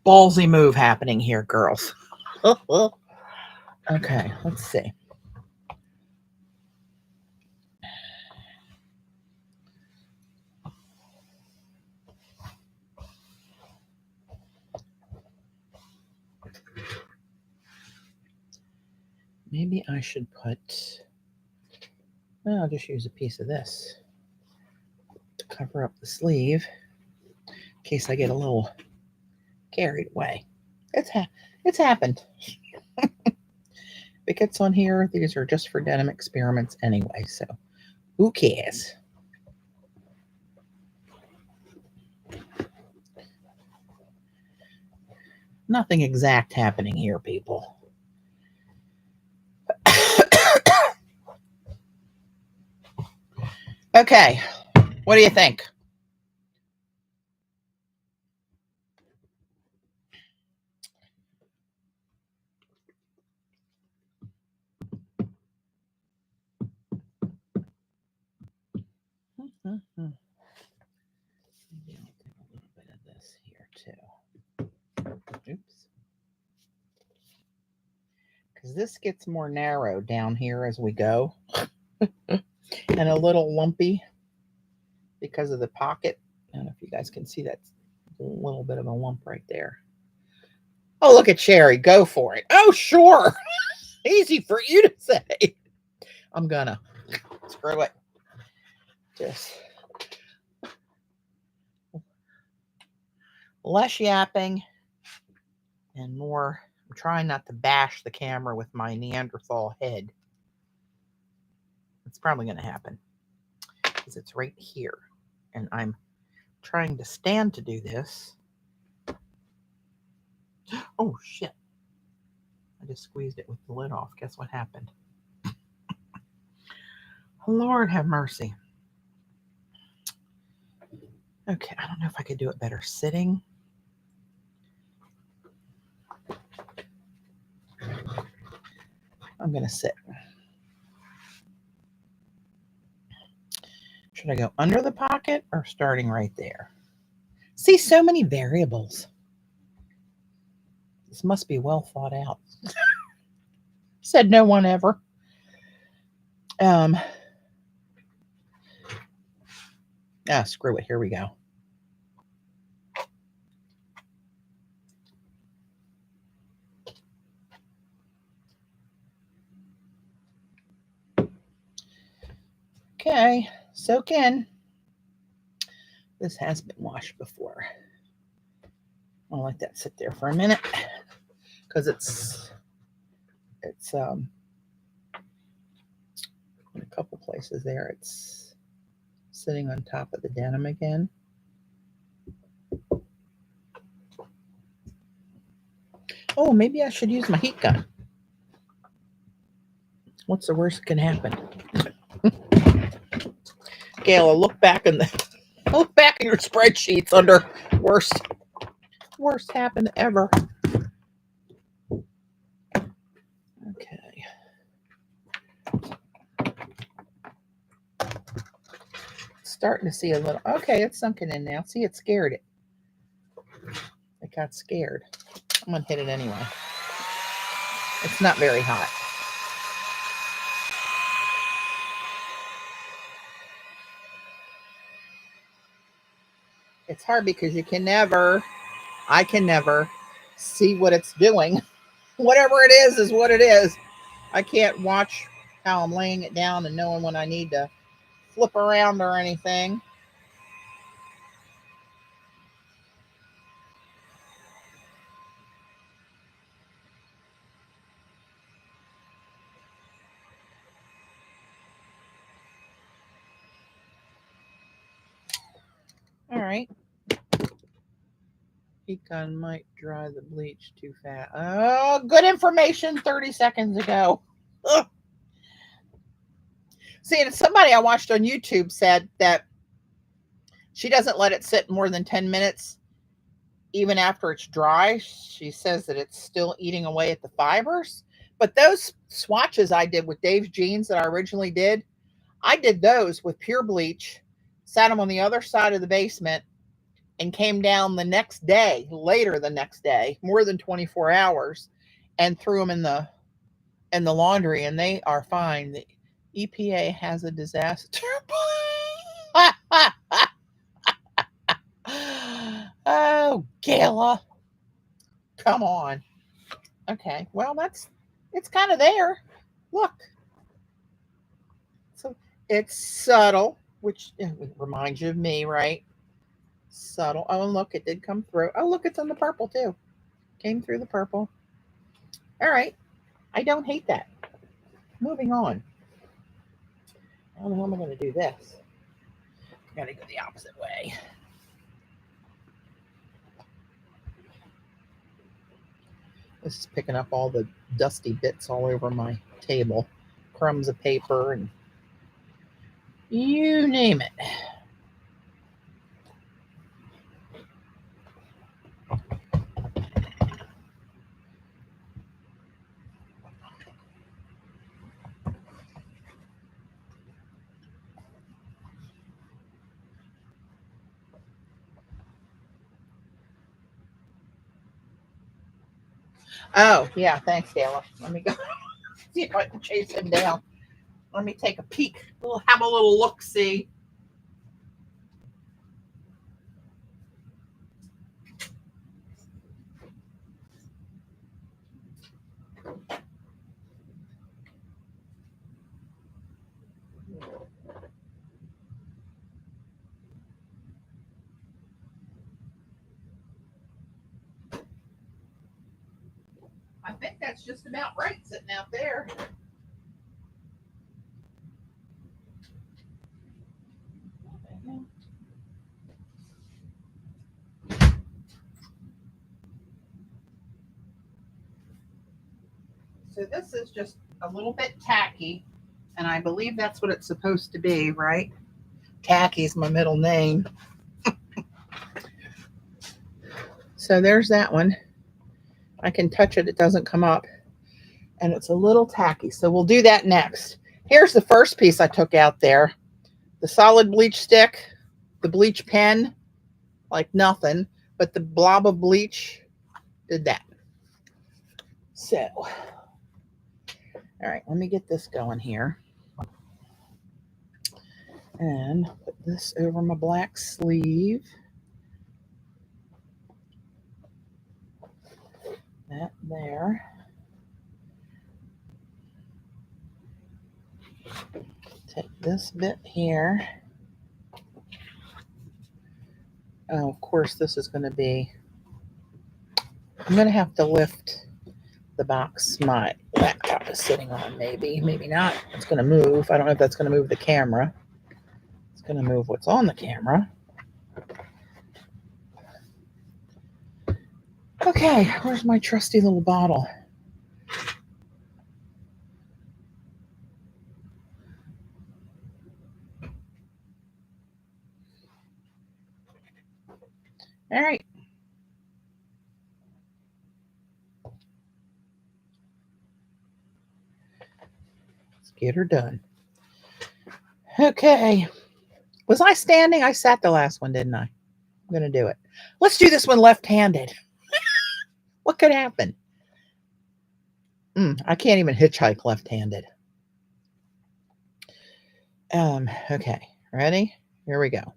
Ballsy move happening here, girls. Okay, let's see. Maybe I should put, well, I'll just use a piece of this to cover up the sleeve in case I get a little carried away. It's happened. If it gets on here, these are just for denim experiments anyway, so who cares? Nothing exact happening here, people. Okay, what do you think? Maybe I'll do a little bit of this here too. Oops. Because this gets more narrow down here as we go. And a little lumpy because of the pocket. I don't know if you guys can see that little bit of a lump right there. Oh, look at Sherry. Go for it. Oh, sure. Easy for you to say. I'm gonna. Screw it. Just less yapping and more. I'm trying not to bash the camera with my Neanderthal head. It's probably going to happen because it's right here. And I'm trying to stand to do this. Oh, shit. I just squeezed it with the lid off. Guess what happened? Lord have mercy. Okay, I don't know if I could do it better sitting. I'm going to sit. Should I go under the pocket or starting right there? See, so many variables. This must be well thought out. Said no one ever. Screw it. Here we go. Okay, soak in. This has been washed before. I'll let that sit there for a minute because it's in a couple places there. It's sitting on top of the denim again. Oh, maybe I should use my heat gun. What's the worst that can happen? Gail, look back in your spreadsheets under worst happened ever. Okay. Starting to see a little. Okay, it's sunken in now. See, it scared it. It got scared. I'm gonna hit it anyway. It's not very hot. It's hard because I can never see what it's doing. Whatever it is what it is. I can't watch how I'm laying it down and knowing when I need to flip around or anything. right. Heat gun might dry the bleach too fast. Oh, good information 30 seconds ago. Ugh. See, and somebody I watched on YouTube said that she doesn't let it sit more than 10 minutes, even after it's dry. She says that it's still eating away at the fibers. But those swatches I did with Dave's jeans that I originally did, I did those with pure bleach, sat them on the other side of the basement, and came down the next day, later the next day, more than 24 hours, and threw them in the laundry, and they are fine. The EPA has a disaster plan. Oh, Gayla. Come on. Okay. Well, it's kind of there. Look. So it's subtle, which reminds you of me, right? Subtle. Oh, and look, it did come through. Oh, look, it's in the purple too. Came through the purple. All right. I don't hate that. Moving on. I don't know how I'm going to do this. I got to go the opposite way. This is picking up all the dusty bits all over my table. Crumbs of paper and you name it. Oh, yeah. Thanks, Gayla. Let me go see if I can chase him down. Let me take a peek. We'll have a little look-see. I think that's just about right sitting out there. So this is just a little bit tacky, and I believe that's what it's supposed to be, right? Tacky is my middle name. So there's that one. I can touch it, it doesn't come up. And it's a little tacky. So we'll do that next. Here's the first piece I took out there. The solid bleach stick, the bleach pen, like nothing, but the blob of bleach did that. So, all right, let me get this going here. And put this over my black sleeve. That there. Take this bit here. Oh, of course, this is going to be, I'm going to have to lift the box my laptop is sitting on, maybe not. It's going to move. I don't know if that's going to move the camera. It's going to move what's on the camera. Okay, where's my trusty little bottle? All right. Let's get her done. Okay. Was I standing? I sat the last one, didn't I? I'm going to do it. Let's do this one left-handed. What could happen? I can't even hitchhike left-handed. Okay. Ready? Here we go.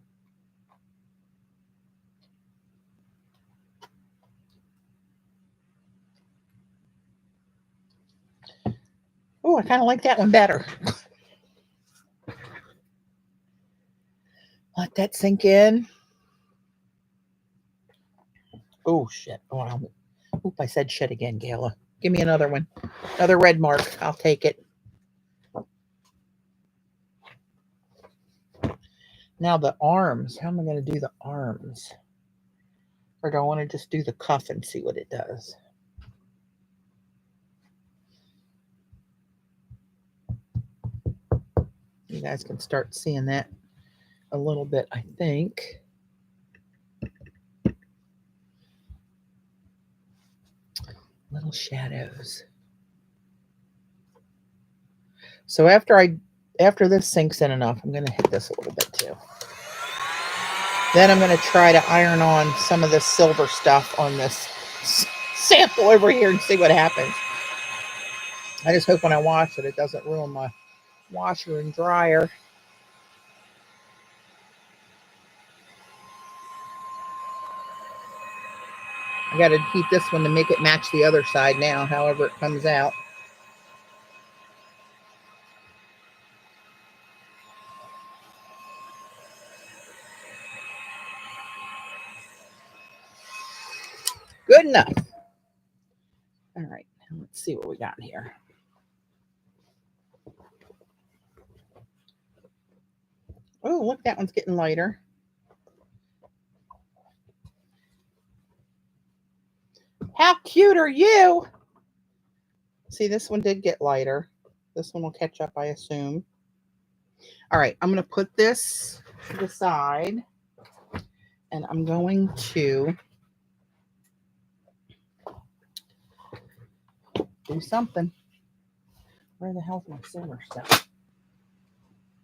Oh, I kind of like that one better. Let that sink in. Oh, shit. Oh, oop, I said shit again, Gayla. Give me another one. Another red mark. I'll take it. Now the arms. How am I going to do the arms? Or do I want to just do the cuff and see what it does? You guys can start seeing that a little bit, I think. Little shadows. So after this sinks in enough, I'm going to hit this a little bit too. Then I'm going to try to iron on some of this silver stuff on this sample over here and see what happens. I just hope when I wash it, it doesn't ruin my washer and dryer. I got to heat this one to make it match the other side now, however it comes out. Good enough. All right, let's see what we got here. Oh, look, that one's getting lighter. How cute are you? See, this one did get lighter. This one will catch up, I assume. All right, I'm going to put this to the side, and I'm going to do something. Where the hell's my silver stuff?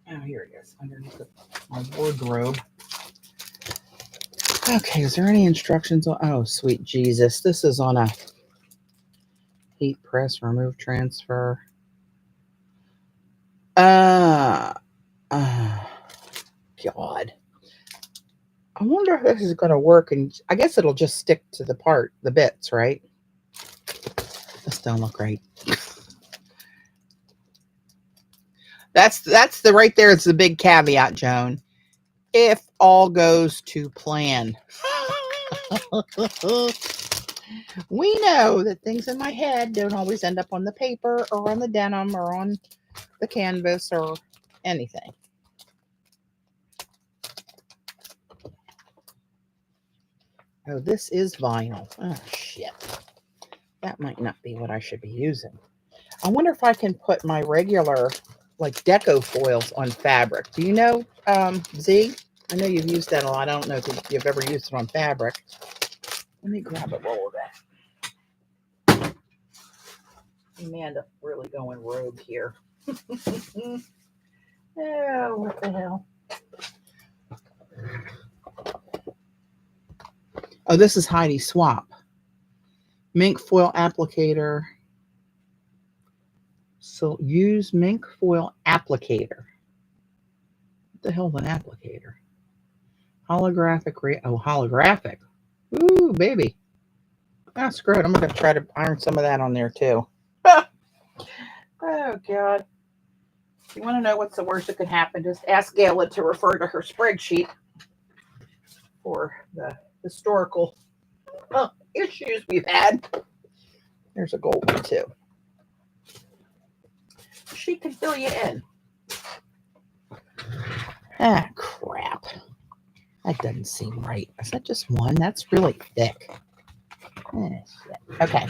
Oh, here it is, underneath my wardrobe. Okay, is there any instructions on? Oh, sweet Jesus. This is on a heat press, remove, transfer. God. I wonder if this is going to work, and I guess it'll just stick to the bits, right? This don't look right. That's the right there. It's the big caveat, Joan. If all goes to plan. We know that things in my head don't always end up on the paper or on the denim or on the canvas or anything. Oh, this is vinyl. Oh, shit. That might not be what I should be using. I wonder if I can put my regular, like, deco foils on fabric. Do you know, Z? I know you've used that a lot. I don't know if you've ever used it on fabric. Let me grab a roll of that. You may end up really going rogue here. Oh, what the hell? Oh, this is Heidi Swap. Mink foil applicator. So use mink foil applicator. What the hell is an applicator? Holographic. Holographic. Ooh, baby. Ah, screw it. I'm going to try to iron some of that on there too. Oh, God. If you want to know what's the worst that could happen, just ask Gayla to refer to her spreadsheet for the historical issues we've had. There's a gold one too. She can fill you in. Ah, crap. That doesn't seem right. Is that just one? That's really thick. Shit. Okay.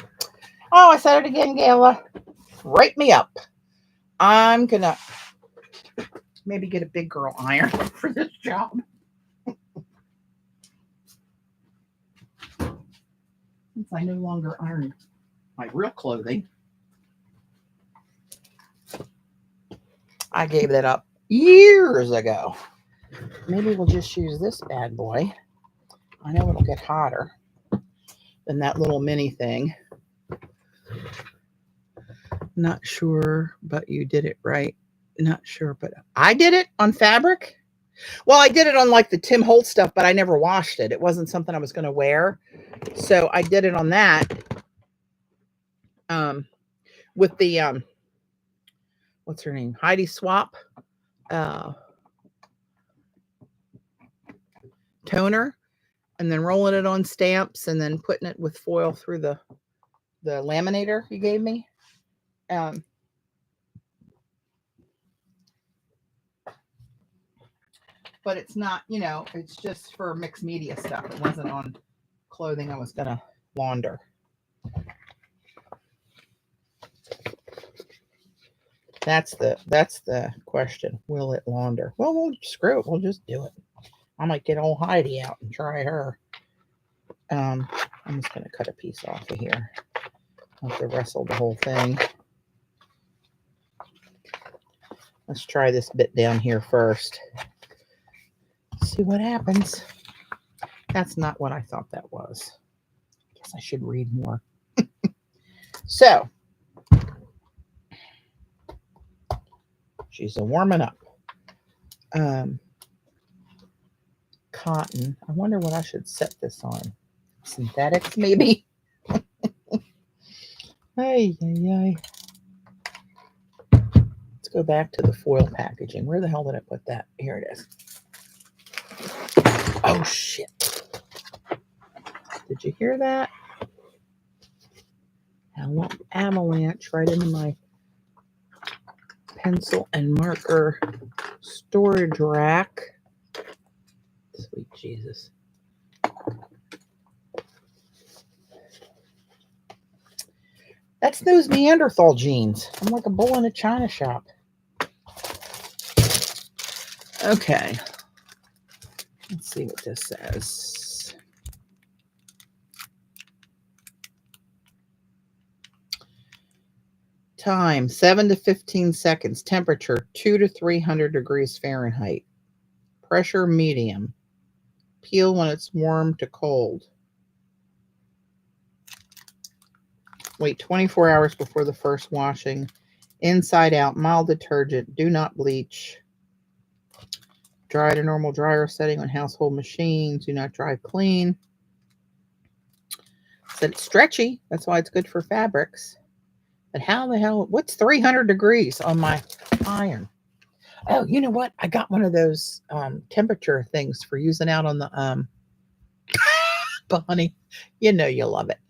Oh, I said it again, Gayla. Write me up. I'm going to maybe get a big girl iron for this job. Since I no longer iron my real clothing. I gave that up years ago. Maybe we'll just use this bad boy. I know it'll get hotter than that little mini thing. Not sure, but you did it right. Not sure, but I did it on fabric. Well, I did it on like the Tim Holtz stuff, but I never washed it. It wasn't something I was going to wear. So I did it on that. With the, what's her name? Heidi Swap. Toner, and then rolling it on stamps and then putting it with foil through the laminator you gave me. but it's not, it's just for mixed media stuff. It wasn't on clothing I was going to launder. That's the question. Will it launder? Well, we'll screw it. We'll just do it. I might get old Heidi out and try her. I'm just going to cut a piece off of here. I'll have to wrestle the whole thing. Let's try this bit down here first. See what happens. That's not what I thought that was. I guess I should read more. So, she's a warming up. Cotton. I wonder what I should set this on. Synthetics, maybe? Ay. Let's go back to the foil packaging. Where the hell did I put that? Here it is. Oh, shit. Did you hear that? Avalanche right into my pencil and marker storage rack. Sweet Jesus. That's those Neanderthal jeans. I'm like a bull in a china shop. Okay. Let's see what this says. Time, 7 to 15 seconds. Temperature, 2 to 300 degrees Fahrenheit. Pressure, medium. Peel when it's warm to cold. Wait 24 hours before the first washing. Inside out, mild detergent. Do not bleach. Dry to normal dryer setting on household machines. Do not dry clean. Said it's stretchy. That's why it's good for fabrics. But how the hell? What's 300 degrees on my iron? Oh, you know what? I got one of those temperature things for using out on the but honey, you know you love it.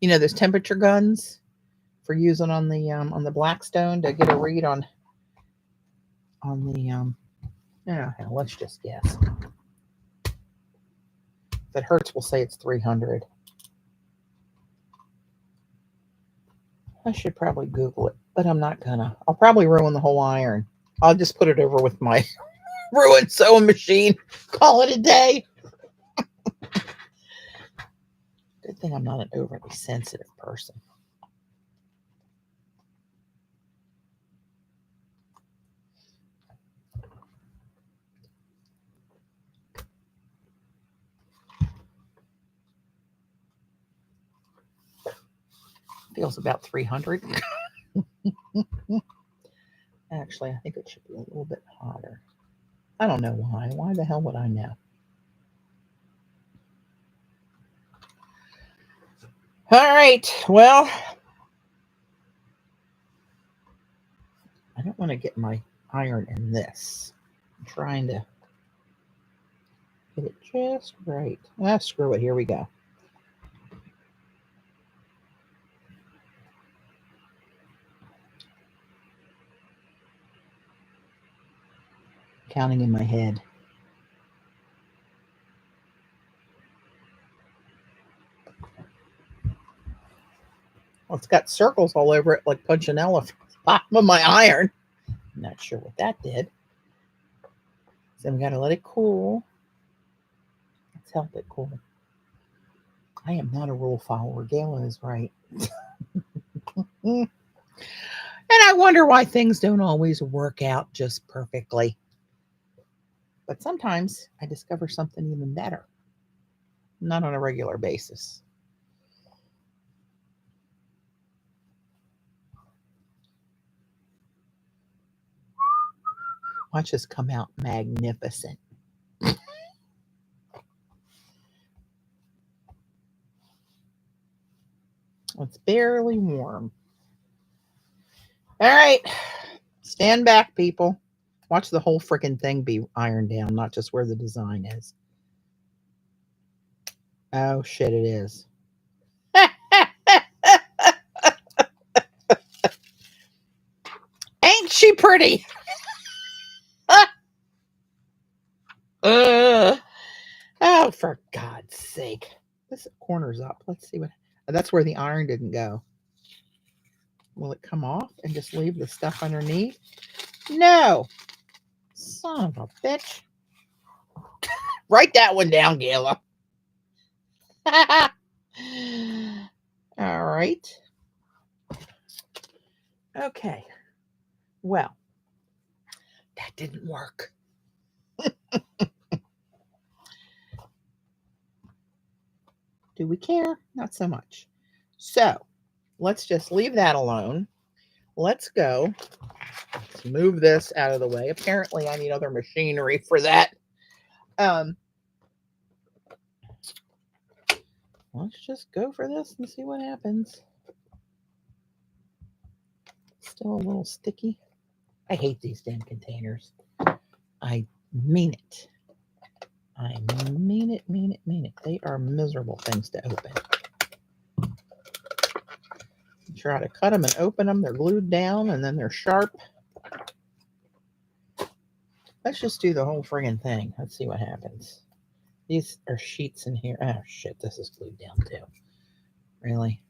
Those temperature guns for using on the Blackstone to get a read on the let's just guess. If it hurts, we'll say it's 300. I should probably Google it, but I'm not gonna. I'll probably ruin the whole iron. I'll just put it over with my ruined sewing machine. Call it a day. Good thing I'm not an overly sensitive person. Feels about 300. Actually, I think it should be a little bit hotter. I don't know why. Why the hell would I know? All right. Well, I don't want to get my iron in this. I'm trying to get it just right. Screw it. Here we go. Counting in my head. Well, it's got circles all over it like Punchinella from the bottom of my iron. I'm not sure what that did. So we got to let it cool. Let's help it cool. I am not a rule follower. Galen is right. And I wonder why things don't always work out just perfectly. But sometimes I discover something even better. Not on a regular basis. Watch this come out magnificent. It's barely warm. All right. Stand back, people. Watch the whole freaking thing be ironed down, not just where the design is. Oh, shit, it is. Ain't Ain't she pretty? Oh, for God's sake. This corner's up. Let's see what. That's where the iron didn't go. Will it come off and just leave the stuff underneath? No. Son of a bitch. Write that one down, Gayla. All right. Okay. Well, that didn't work. Do we care? Not so much. So let's just leave that alone. Let's go. Let's move this out of the way. Apparently, I need other machinery for that. Let's just go for this and see what happens. Still a little sticky. I hate these damn containers. I mean it. I mean it, mean it, mean it. They are miserable things to open. You try to cut them and open them. They're glued down and then they're sharp. Let's just do the whole friggin' thing. Let's see what happens. These are sheets in here. Oh, shit. This is glued down, too. Really?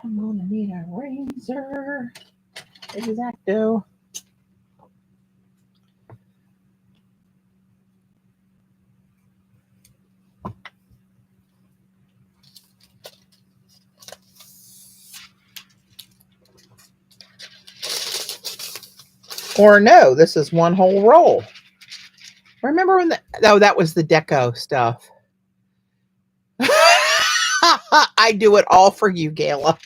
I'm going to need a razor. Exacto. Or no, this is one whole roll. Remember when that was the deco stuff. I do it all for you, Gayla.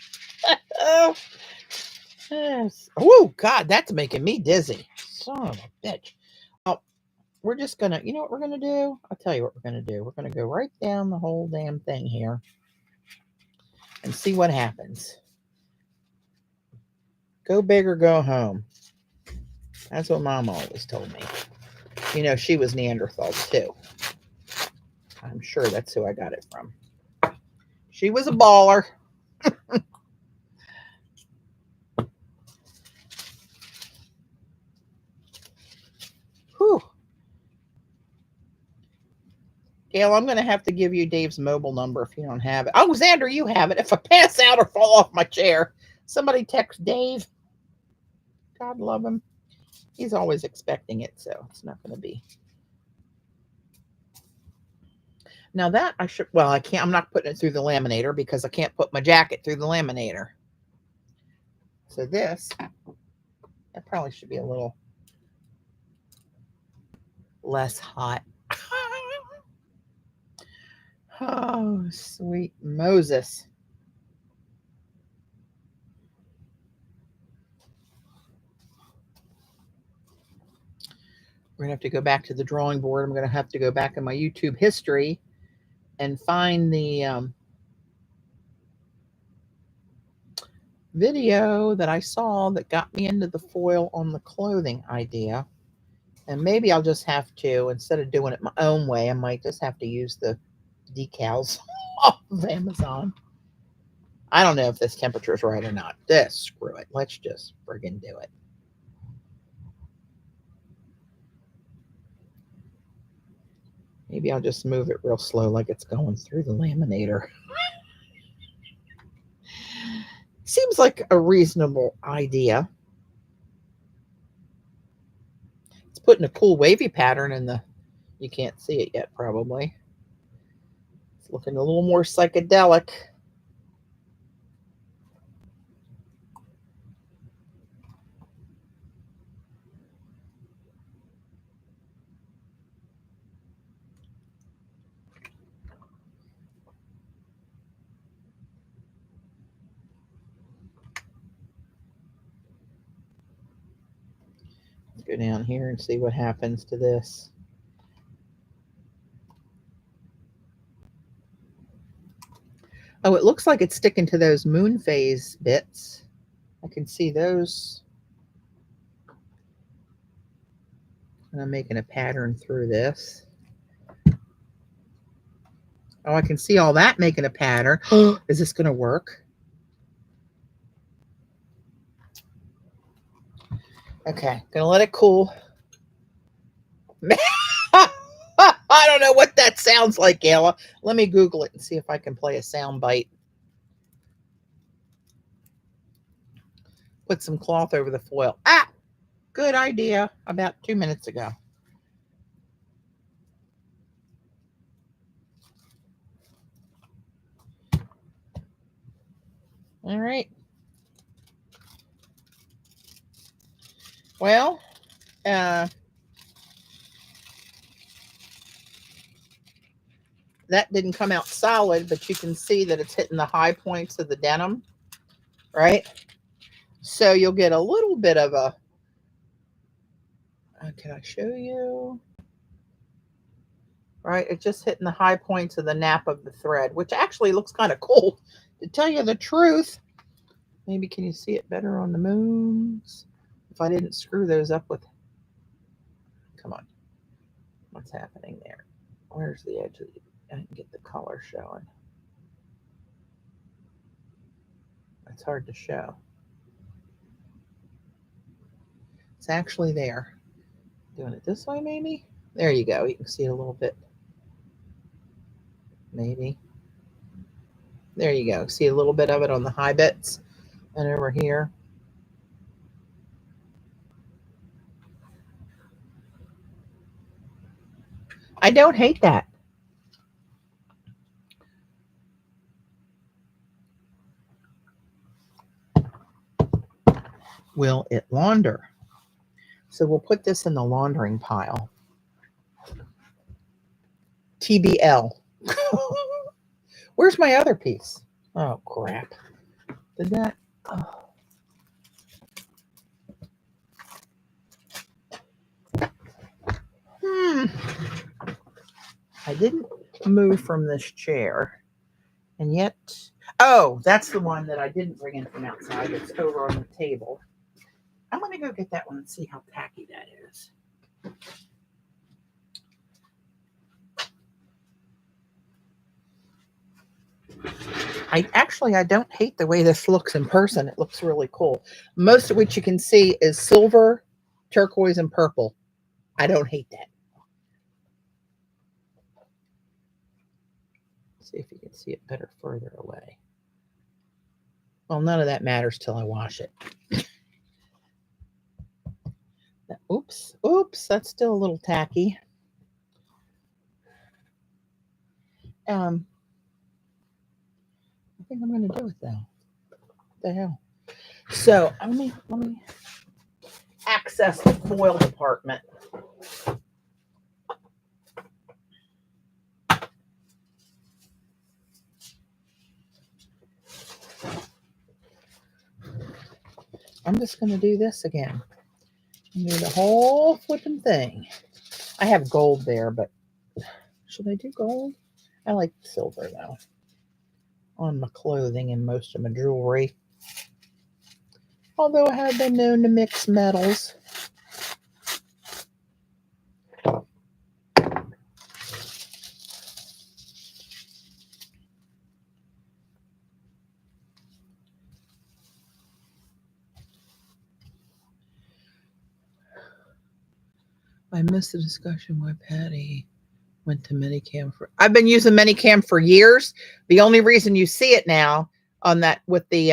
Yes. Oh, God, that's making me dizzy. Son of a bitch. Oh, we're just going to, you know what we're going to do? I'll tell you what we're going to do. We're going to go right down the whole damn thing here and see what happens. Go big or go home. That's what Mom always told me. You know, she was Neanderthal too. I'm sure that's who I got it from. She was a baller. Whew. Gail, I'm going to have to give you Dave's mobile number if you don't have it. Oh, Xander, you have it. If I pass out or fall off my chair, somebody text Dave. God love him. He's always expecting it, so it's not going to be. Now that I should, well, I can't, I'm not putting it through the laminator because I can't put my jacket through the laminator. So this, that probably should be a little less hot. Oh, sweet Moses. We're going to have to go back to the drawing board. I'm going to have to go back in my YouTube history and find the video that I saw that got me into the foil on the clothing idea. And maybe I'll just have to, instead of doing it my own way, I might just have to use the decals off of Amazon. I don't know if this temperature is right or not. Screw it. Let's just friggin' do it. Maybe I'll just move it real slow like it's going through the laminator. Seems like a reasonable idea. It's putting a cool wavy pattern in the, you can't see it yet probably. It's looking a little more psychedelic. Go down here and see what happens to this. Oh, it looks like it's sticking to those moon phase bits. I can see those. And I'm making a pattern through this. Oh, I can see all that making a pattern. Is this going to work? Okay, gonna let it cool. I don't know what that sounds like, Gayla. Let me Google it and see if I can play a sound bite. Put some cloth over the foil. Ah, good idea. About 2 minutes ago. All right. Well, that didn't come out solid, but you can see that it's hitting the high points of the denim, right? So you'll get a little bit of a, can I show you? Right, it's just hitting the high points of the nap of the thread, which actually looks kind of cool, to tell you the truth. Maybe can you see it better on the moons? If I didn't screw those up with, come on, what's happening there? Where's the edge of the, I didn't get the color showing. It's hard to show. It's actually there. Doing it this way, maybe? There you go. You can see it a little bit. Maybe. There you go. See a little bit of it on the high bits and over here. I don't hate that. Will it launder? So we'll put this in the laundering pile. TBL. Where's my other piece? Oh, crap. Did that? Oh. I didn't move from this chair. And yet, oh, that's the one that I didn't bring in from outside. It's over on the table. I'm going to go get that one and see how tacky that is. I don't hate the way this looks in person. It looks really cool. Most of which you can see is silver, turquoise, and purple. I don't hate that. See if you can see it better further away. Well, none of that matters till I wash it. Oops, that's still a little tacky. I think I'm going to do it though. What the hell? So let me access the foil department. I'm just going to do this again. Do the whole flipping thing. I have gold there, but should I do gold? I like silver though on my clothing and most of my jewelry. Although I have been known to mix metals. I missed the discussion why Patti went to Minicam for. I've been using Minicam for years. The only reason you see it now on that with the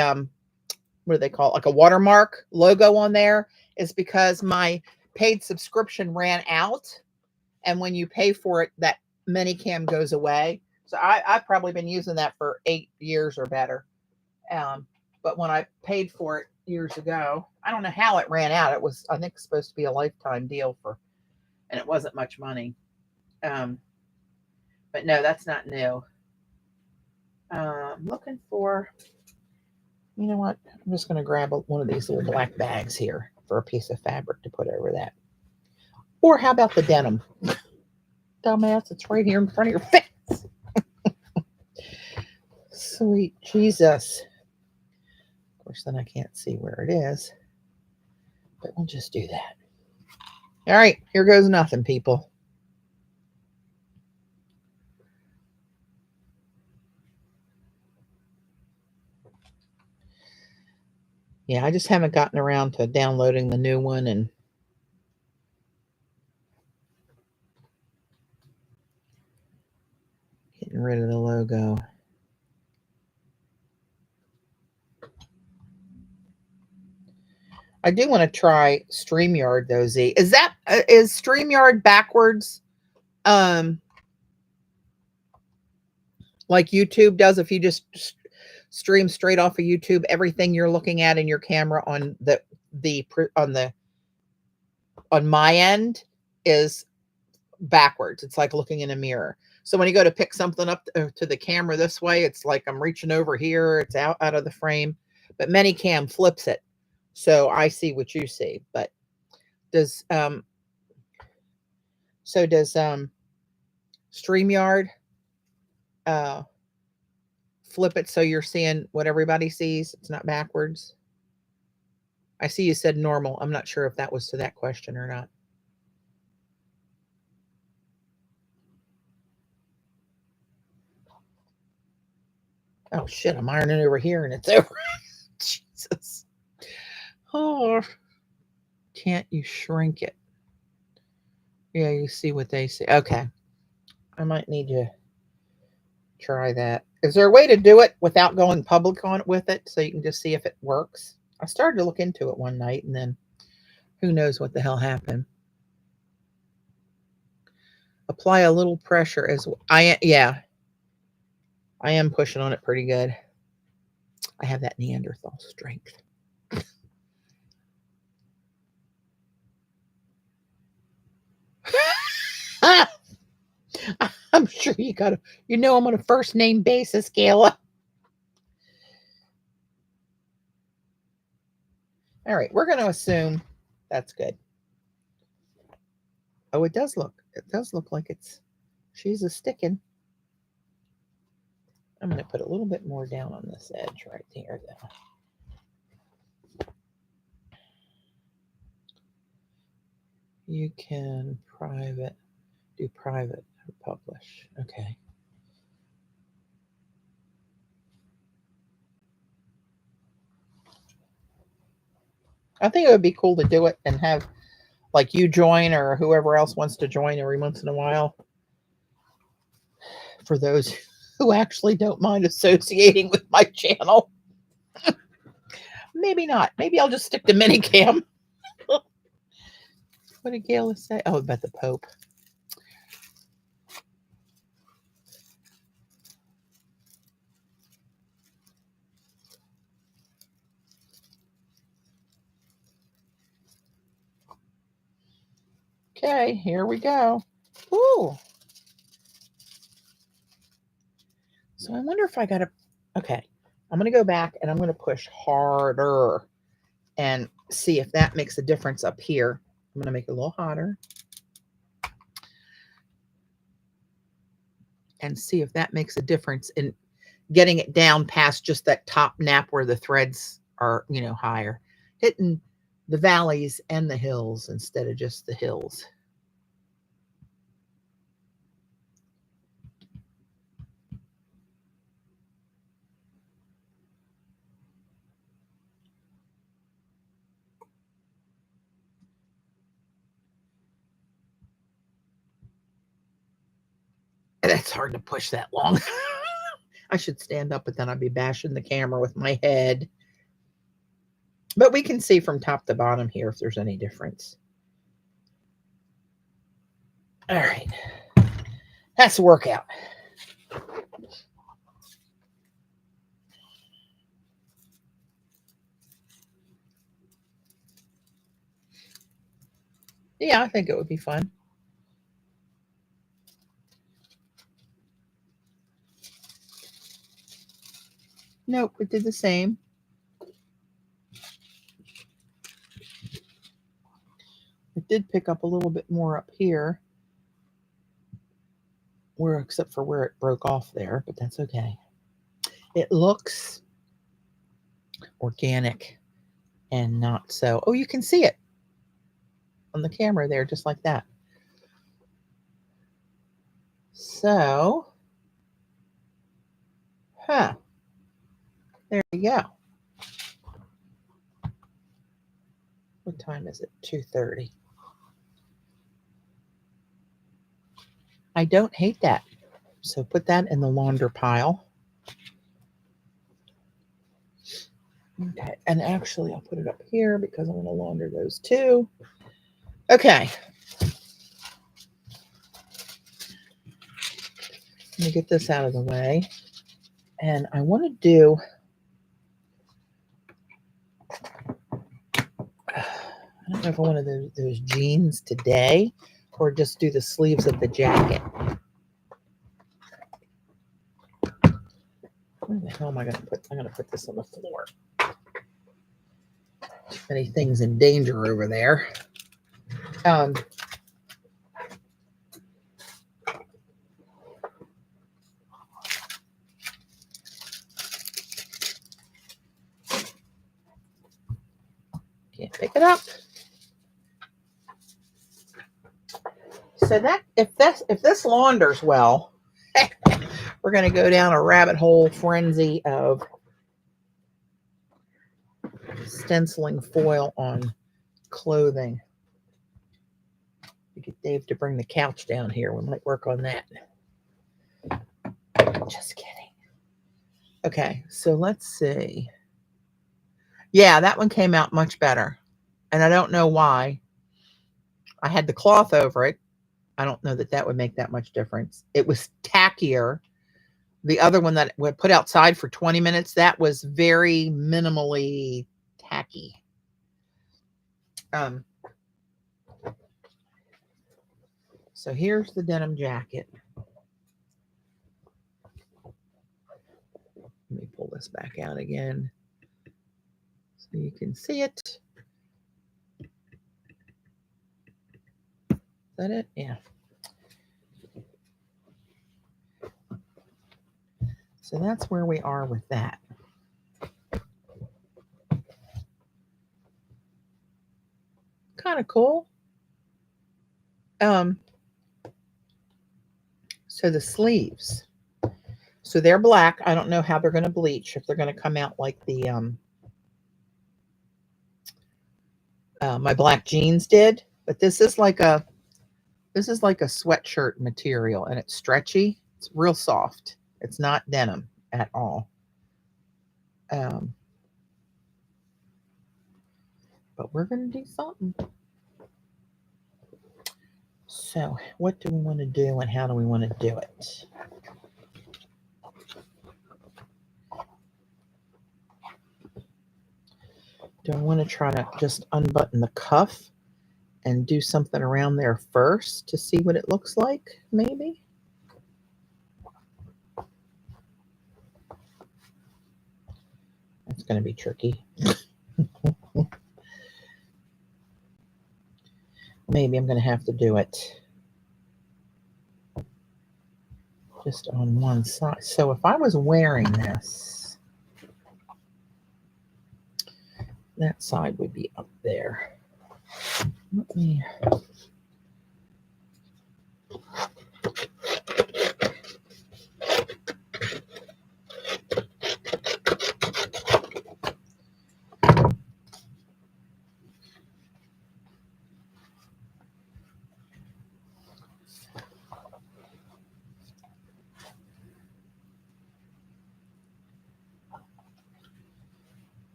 what do they call it, like a watermark logo on there, is because my paid subscription ran out, and when you pay for it, that Minicam goes away. So I've probably been using that for 8 years or better. But when I paid for it years ago, I don't know how it ran out. It was, I think, supposed to be a lifetime deal for, and it wasn't much money. But no, that's not new. I'm looking for, you know what? I'm just going to grab one of these little black bags here for a piece of fabric to put over that. Or how about the denim? Dumbass, it's right here in front of your face. Sweet Jesus. Of course, then I can't see where it is. But we'll just do that. All right, here goes nothing, people. Yeah, I just haven't gotten around to downloading the new one and getting rid of the logo. I do want to try StreamYard though, Z. Is StreamYard backwards? Um, like YouTube does if you just stream straight off of YouTube, everything you're looking at in your camera on on my end is backwards. It's like looking in a mirror. So when you go to pick something up to the camera this way, it's like I'm reaching over here. It's out of the frame. But Minicam flips it, so I see what you see. But does does StreamYard uh, flip it so you're seeing what everybody sees? It's not backwards. I see you said normal. I'm not sure if that was to that question or not. Oh shit, I'm ironing over here and it's over. Jesus. Oh, can't you shrink it? Yeah, you see what they see. Okay. I might need to try that. Is there a way to do it without going public on it with it so you can just see if it works? I started to look into it one night and then who knows what the hell happened. Apply a little pressure as yeah. I am pushing on it pretty good. I have that Neanderthal strength. I'm sure I'm on a first name basis, Gayla. All right, we're going to assume that's good. Oh, it does look like she's a sticking. I'm going to put a little bit more down on this edge right there, though. You can do private or publish. Okay. I think it would be cool to do it and have like you join or whoever else wants to join every once in a while. For those who actually don't mind associating with my channel. Maybe not. Maybe I'll just stick to minicam. What did Gayla say? Oh, about the Pope. Okay, here we go. Ooh. So I wonder if I got to... Okay, I'm going to go back and I'm going to push harder and see if that makes a difference up here. I'm going to make it a little hotter. And see if that makes a difference in getting it down past just that top nap where the threads are, higher. Hitting the valleys and the hills instead of just the hills. That's hard to push that long. I should stand up, but then I'd be bashing the camera with my head. But we can see from top to bottom here if there's any difference. All right. That's the workout. Yeah, I think it would be fun. Nope, it did the same. It did pick up a little bit more up here, except for where it broke off there, but that's okay. It looks organic and not so. Oh, you can see it on the camera there, just like that. So, there you go. What time is it? 2:30. I don't hate that. So put that in the launder pile. Okay, and actually I'll put it up here because I'm going to launder those too. Okay. Let me get this out of the way. And I want to do, I don't know if I want to do those jeans today or just do the sleeves of the jacket. Where the hell am I going to put? I'm going to put this on the floor. Too many things in danger over there. Can't pick it up. So that if this launders well, we're going to go down a rabbit hole frenzy of stenciling foil on clothing. We get Dave to bring the couch down here. We might work on that. Just kidding. Okay, so let's see. Yeah, that one came out much better. And I don't know why. I had the cloth over it. I don't know that that would make that much difference. It was tackier. The other one that we put outside for 20 minutes, that was very minimally tacky. So here's the denim jacket. Let me pull this back out again so you can see it. Is that it? Yeah. So that's where we are with that. Kind of cool. So the sleeves. So they're black. I don't know how they're going to bleach, if they're going to come out like the my black jeans did. But this is like a sweatshirt material, and it's stretchy. It's real soft. It's not denim at all. But we're going to do something. So what do we want to do, and how do we want to do it? Do I want to try to just unbutton the cuff and do something around there first to see what it looks like, maybe? That's going to be tricky. Maybe I'm going to have to do it just on one side. So if I was wearing this, that side would be up there. Let me...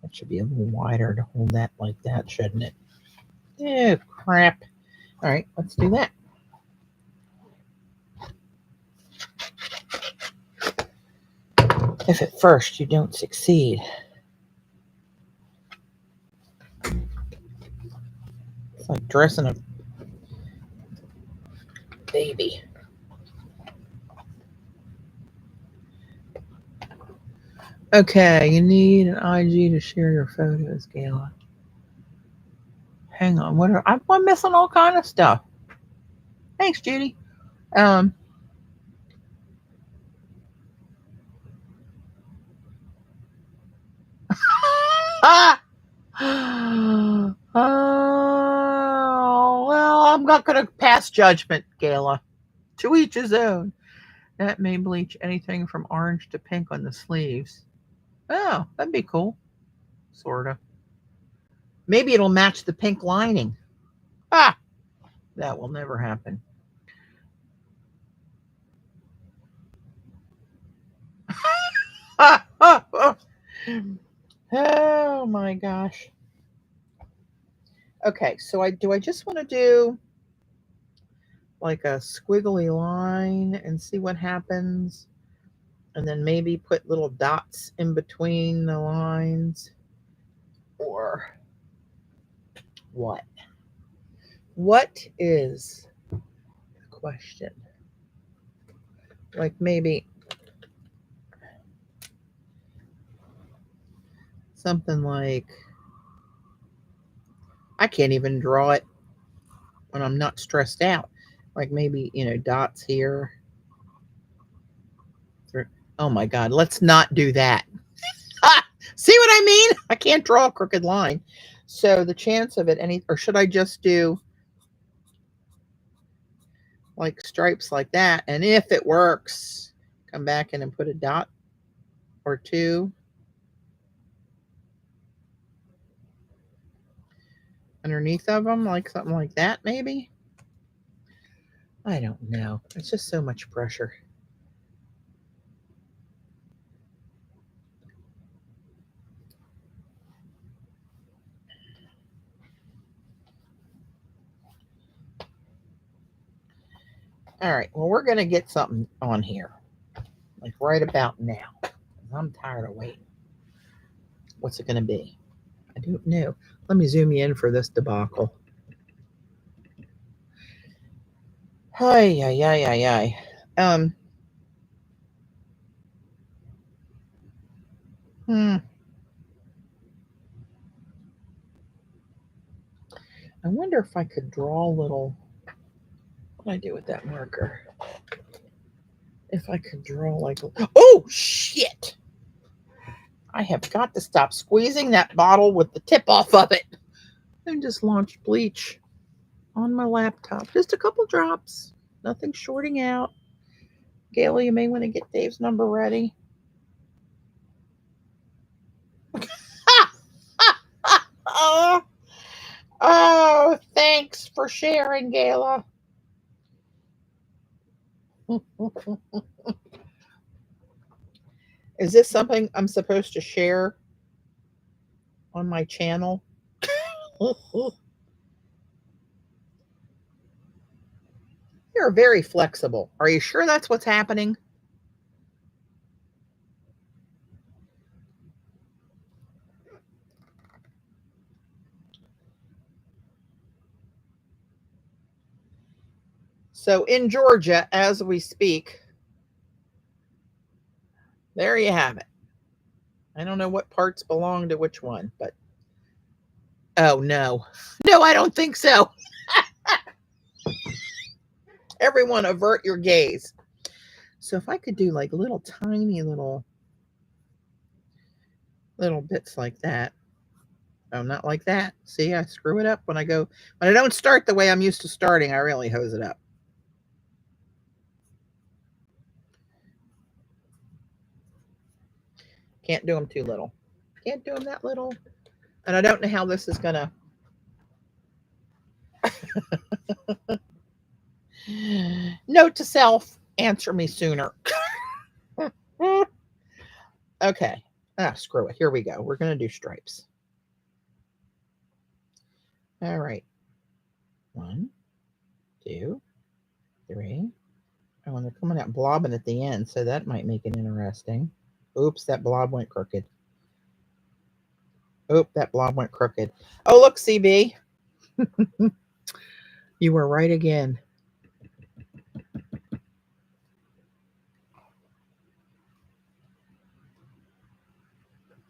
That should be a little wider to hold that like that, shouldn't it? Oh, crap. All right, let's do that. If at first you don't succeed. It's like dressing a baby. Okay, you need an IG to share your photos, Gayla. Hang on, I'm missing all kind of stuff. Thanks, Judy. Oh, well, I'm not going to pass judgment, Gayla. To each his own. That may bleach anything from orange to pink on the sleeves. Oh, that'd be cool. Sorta. Maybe it'll match the pink lining. Ah, that will never happen. Oh my gosh. Okay, so I just want to do like a squiggly line and see what happens. And then maybe put little dots in between the lines. Or what? What is the question? Like maybe something like, I can't even draw it when I'm not stressed out. Like maybe, dots here. Oh my God, let's not do that. See what I mean? I can't draw a crooked line. So the chance of it, or should I just do like stripes like that? And if it works, come back in and put a dot or two underneath of them, like something like that, maybe? I don't know. It's just so much pressure. All right, well, we're going to get something on here, like right about now. I'm tired of waiting. What's it going to be? I don't know. Let me zoom you in for this debacle. Hi, ay, ay, ay, ay. I wonder if I could draw a little. What do I do with that marker? If I could draw like, oh shit! I have got to stop squeezing that bottle with the tip off of it. And just launched bleach on my laptop. Just a couple drops. Nothing shorting out. Gail, you may want to get Dave's number ready. Oh, thanks for sharing, Gayla. Is this something I'm supposed to share on my channel? You're very flexible. Are you sure that's what's happening? So in Georgia, as we speak, there you have it. I don't know what parts belong to which one, but oh no. No, I don't think so. Everyone avert your gaze. So if I could do like little tiny little bits like that. Oh, not like that. See, I screw it up when I don't start the way I'm used to starting, I really hose it up. Can't do them too little. Can't do them that little. And I don't know how this is gonna. Note to self, answer me sooner. Okay. Screw it. Here we go. We're gonna do stripes. All right. 1, 2, 3. Oh, and they're coming out blobbing at the end, so that might make it interesting. Oops, that blob went crooked. Oop, that blob went crooked. Oh, look, CB. You were right again.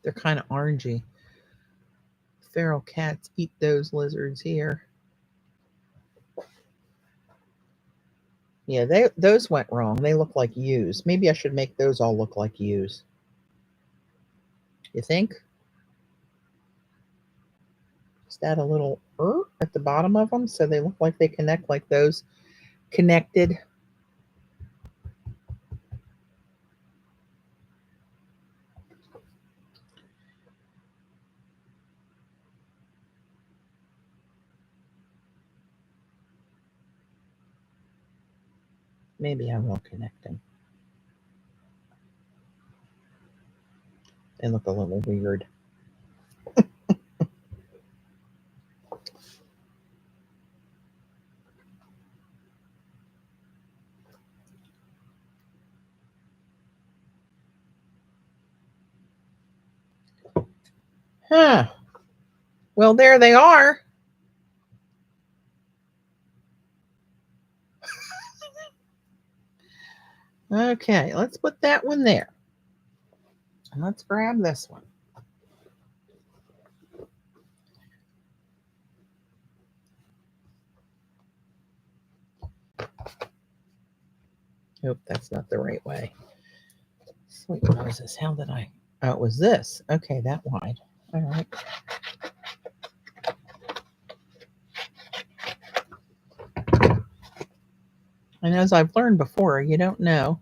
They're kind of orangey. Feral cats eat those lizards here. Yeah, those went wrong. They look like U's. Maybe I should make those all look like U's. You think? Just add a little at the bottom of them so they look like they connect like those connected. Maybe I will connect them. They look a little weird. Huh. Well, there they are. Okay, let's put that one there. And let's grab this one. Nope, that's not the right way. Sweet Moses, how did I? Oh, it was this. Okay, that wide. All right. And as I've learned before, you don't know.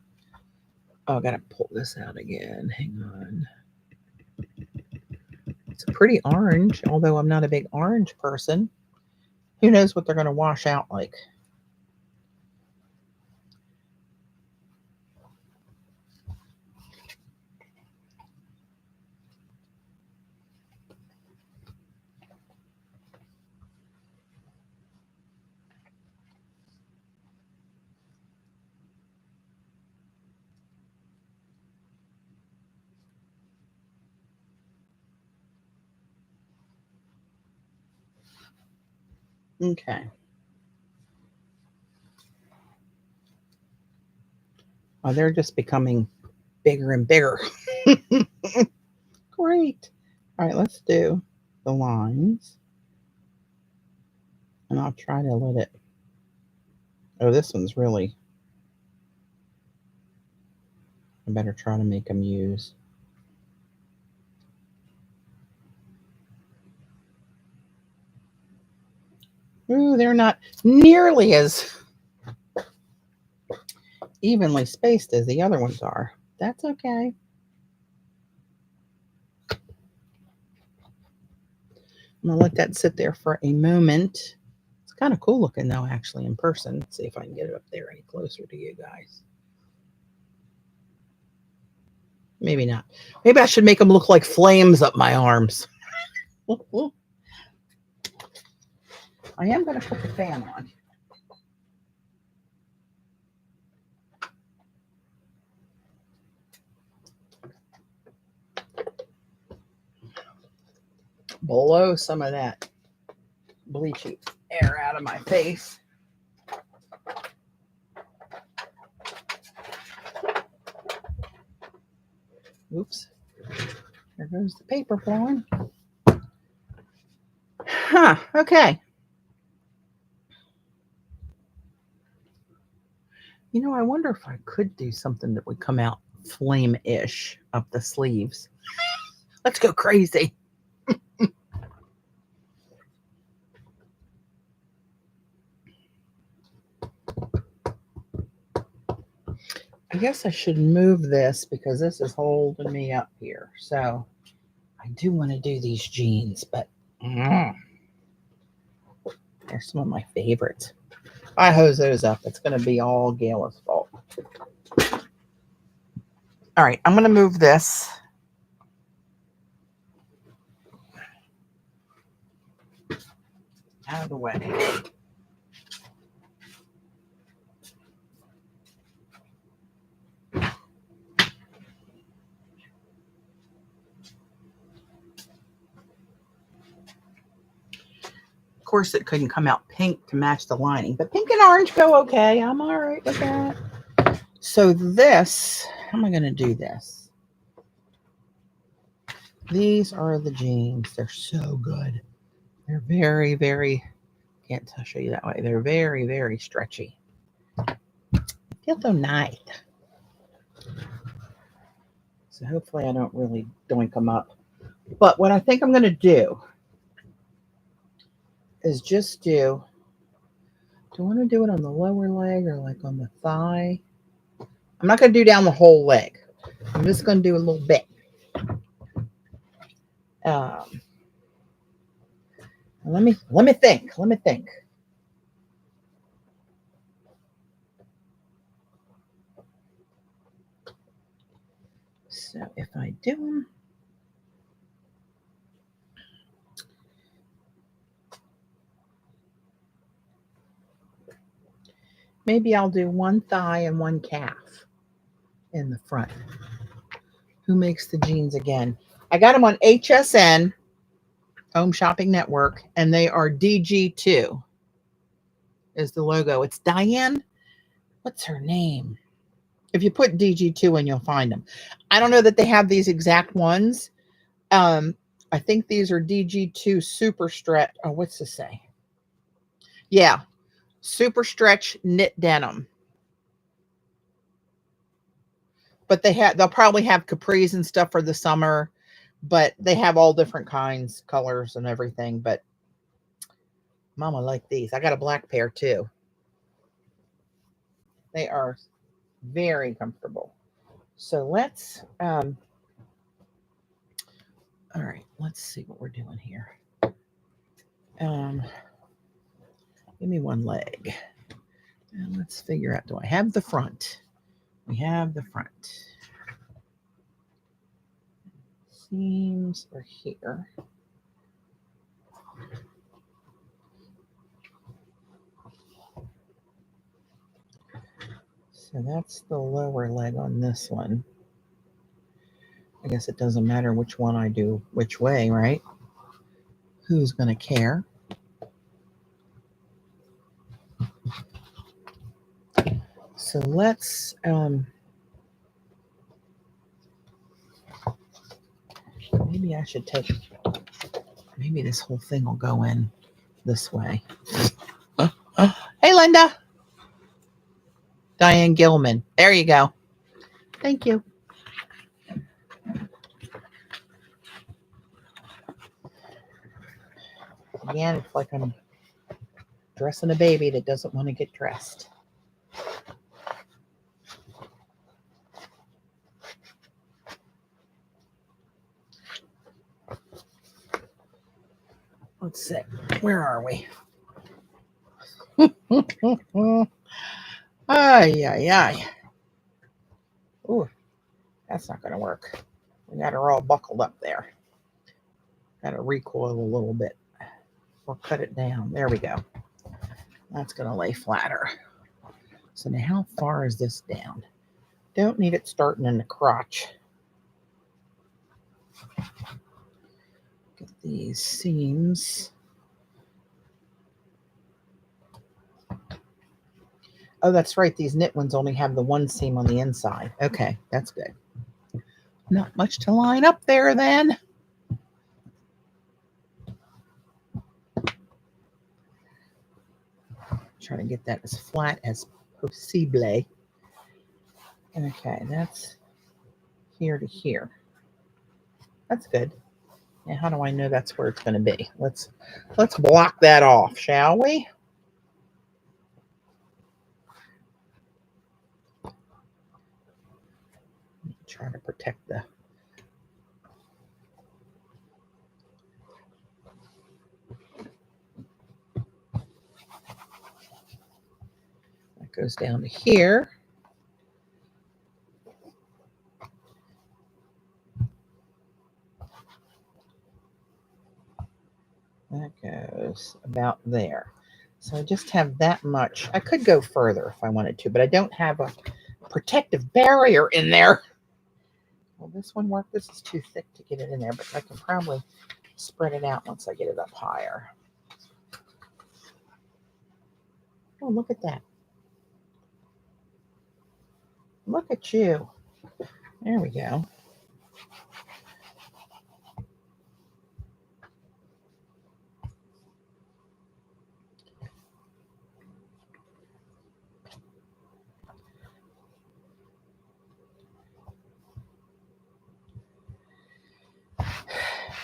Oh, I got to pull this out again. Hang on. It's a pretty orange, although I'm not a big orange person. Who knows what they're going to wash out like? Okay. Oh, they're just becoming bigger and bigger. Great. All right, let's do the lines. And I'll try to let it. Oh, this one's really. I better try to make them use. Ooh, they're not nearly as evenly spaced as the other ones are. That's okay. I'm going to let that sit there for a moment. It's kind of cool looking, though, actually, in person. Let's see if I can get it up there any closer to you guys. Maybe not. Maybe I should make them look like flames up my arms. I am going to put the fan on. Blow some of that bleachy air out of my face. Oops. There goes the paper blowing. Huh. Okay. You know, I wonder if I could do something that would come out flame-ish up the sleeves. Let's go crazy. I guess I should move this because this is holding me up here. So I do want to do these jeans, but they're some of my favorites. I hose those up. It's going to be all Gayla's fault. All right, I'm going to move this. Out of the way. Of course, it couldn't come out pink to match the lining, but pink and orange go okay. I'm all right with that. So this, how am I going to do this? These are the jeans. They're so good. They're very, very, can't show you that way. They're very, very stretchy. Feel so nice. So hopefully I don't really doink them up. But what I think I'm going to do is just do I want to do it on the lower leg or like on the thigh? I'm not going to do down the whole leg. I'm just going to do a little bit. Let me think. So if I do them, maybe I'll do one thigh and one calf in the front. Who makes the jeans again? I got them on HSN, Home Shopping Network, and they are DG2 is the logo. It's Diane. What's her name? If you put DG2 in, you'll find them. I don't know that they have these exact ones. I think these are DG2 Super Stretch. Oh, what's this say? Yeah, Super Stretch Knit Denim. But they'll probably have capris and stuff for the summer, but they have all different kinds, colors and everything. But Mama like these. I got a black pair too. They are very comfortable. So let's all right, let's see what we're doing here. Give me one leg. And let's figure out, do I have the front? We have the front. Seams are here. So that's the lower leg on this one. I guess it doesn't matter which one I do which way, right? Who's going to care? So let's maybe I should take, maybe this whole thing will go in this way. Hey, Linda. Diane Gilman. There you go. Thank you. Again, it's like I'm dressing a baby that doesn't want to get dressed. Let's see. Where are we? Ay, ay, ay. Ooh, that's not going to work. We got her all buckled up there. Got to recoil a little bit. Or cut it down. There we go. That's going to lay flatter. So now how far is this down? Don't need it starting in the crotch. Get these seams. Oh, that's right. These knit ones only have the one seam on the inside. Okay, that's good. Not much to line up there then. Trying to get that as flat as possible. Okay, that's here to here. That's good. Now, how do I know that's where it's going to be? Let's block that off, shall we? Try to protect the that goes down to here. That goes about there. So I just have that much. I could go further if I wanted to, but I don't have a protective barrier in there. Will this one work? This is too thick to get it in there, but I can probably spread it out once I get it up higher. Oh, look at that. Look at you. There we go.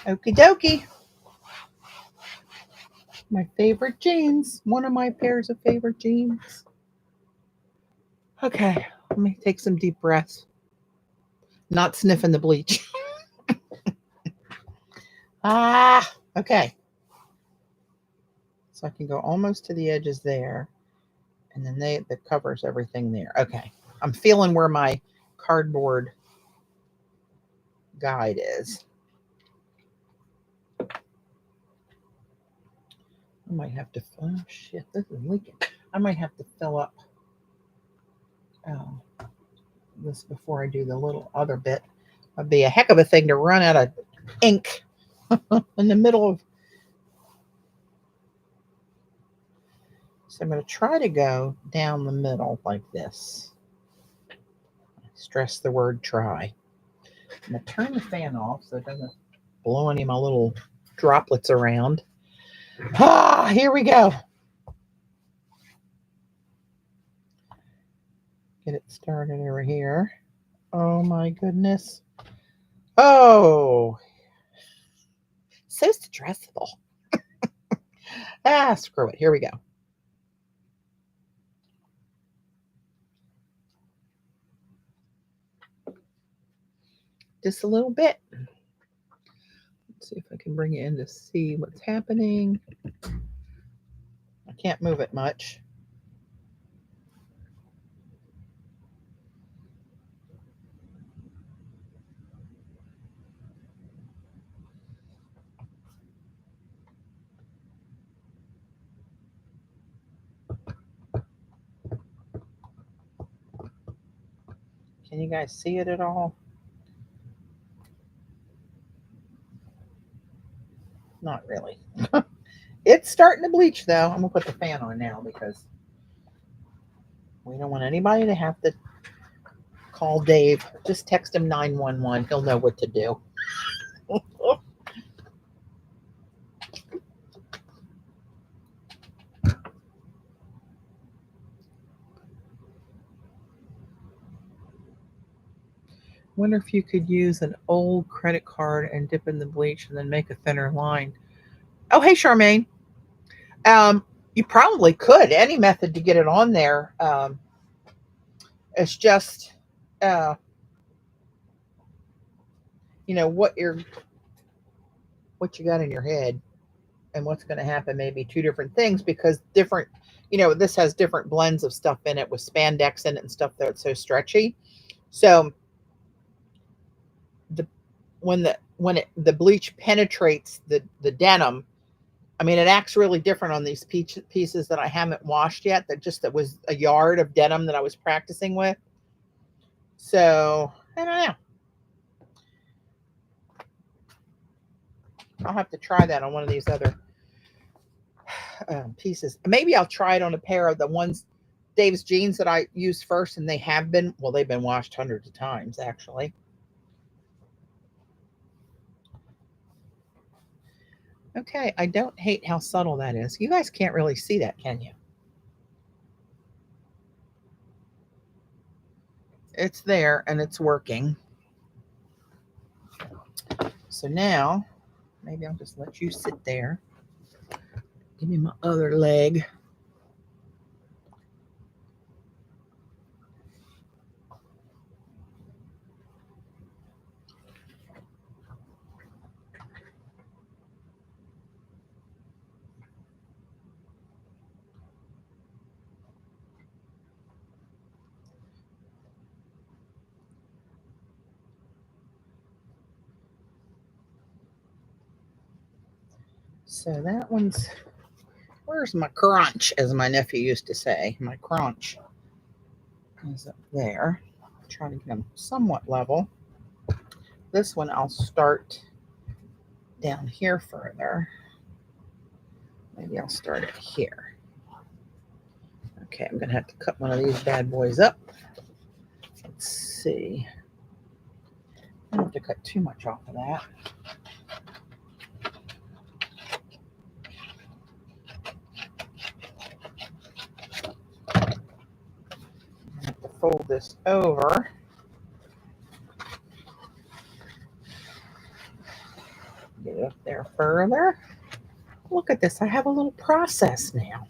Okie dokie. My favorite jeans. One of my pairs of favorite jeans. Okay, let me take some deep breaths. Not sniffing the bleach. Okay. So I can go almost to the edges there. And then that covers everything there. Okay. I'm feeling where my cardboard guide is. I might have to, oh shit, this is leaking. I might have to fill up this before I do the little other bit. It'd be a heck of a thing to run out of ink in the middle of. So I'm going to try to go down the middle like this. Stress the word try. I'm going to turn the fan off so it doesn't blow any of my little droplets around. Here we go. Get it started over here. Oh my goodness. Oh, so stressful. Screw it. Here we go. Just a little bit. Let's see if I can bring it in to see what's happening. I can't move it much. Can you guys see it at all? Not really. It's starting to bleach though. I'm gonna put the fan on now because we don't want anybody to have to call Dave. Just text him 911. He'll know what to do. Wonder if you could use an old credit card and dip in the bleach and then make a thinner line. Oh, hey, Charmaine. You probably could. Any method to get it on there. It's just, what you got in your head and what's going to happen. Maybe two different things because different. This has different blends of stuff in it with spandex in it and stuff that's so stretchy. So when the bleach penetrates the denim, I mean, it acts really different on these pieces that I haven't washed yet. That was a yard of denim that I was practicing with. So I don't know. I'll have to try that on one of these other pieces. Maybe I'll try it on a pair of the ones, Dave's jeans that I used first, and they've been washed hundreds of times actually. Okay, I don't hate how subtle that is. You guys can't really see that, can you? It's there and it's working. So now, maybe I'll just let you sit there. Give me my other leg. So that one's, where's my crunch, as my nephew used to say. My crunch is up there. I'm trying to get them somewhat level. This one I'll start down here further. Maybe I'll start it here. Okay, I'm going to have to cut one of these bad boys up. Let's see. I don't have to cut too much off of that. I have to fold this over. Get it up there further. Look at this. I have a little process now.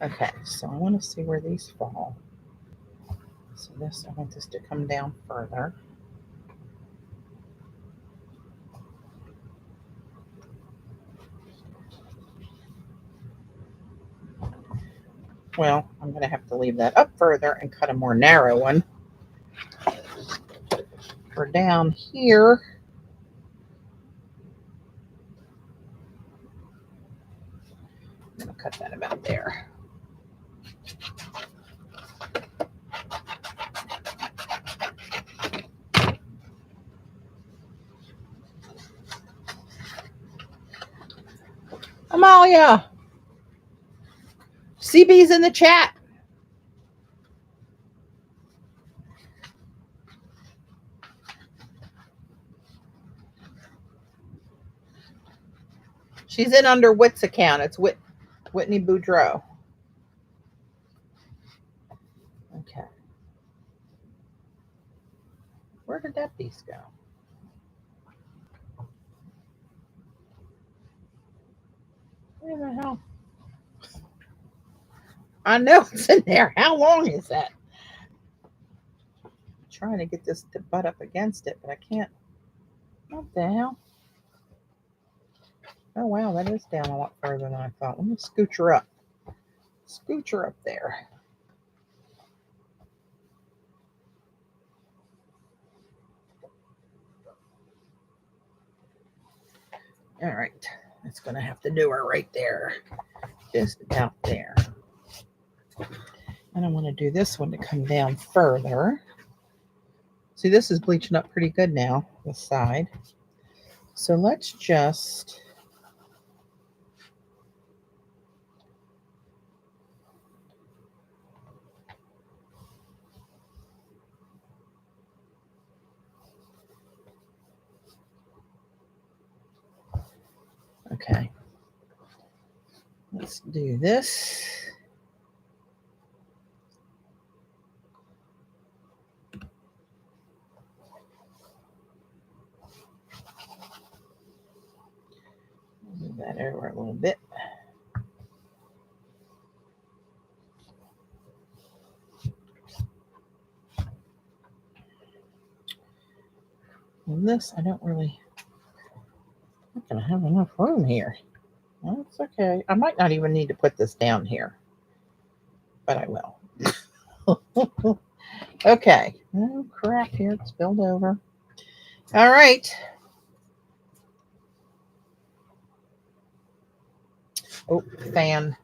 Okay, so I want to see where these fall. So I want this to come down further. Well, I'm going to have to leave that up further and cut a more narrow one. For down here, I'm going to cut that about there. Amalia, CB's in the chat. She's in under Whit's account. It's Whitney Boudreaux. Okay. Where did that piece go? Where the hell? I know it's in there. How long is that? I'm trying to get this to butt up against it, but I can't. What the hell? Oh, wow, that is down a lot further than I thought. Let me scooch her up. Scooch her up there. All right. That's going to have to do her right there. Just about there. And I want to do this one to come down further. See, this is bleaching up pretty good now, this side. So let's just... Okay. Let's do this. Move that over a little bit. And this, I don't really... I'm not going to have enough room here. That's okay. I might not even need to put this down here, but I will. Okay. Oh, crap here. It's spilled over. All right. Oh, fan.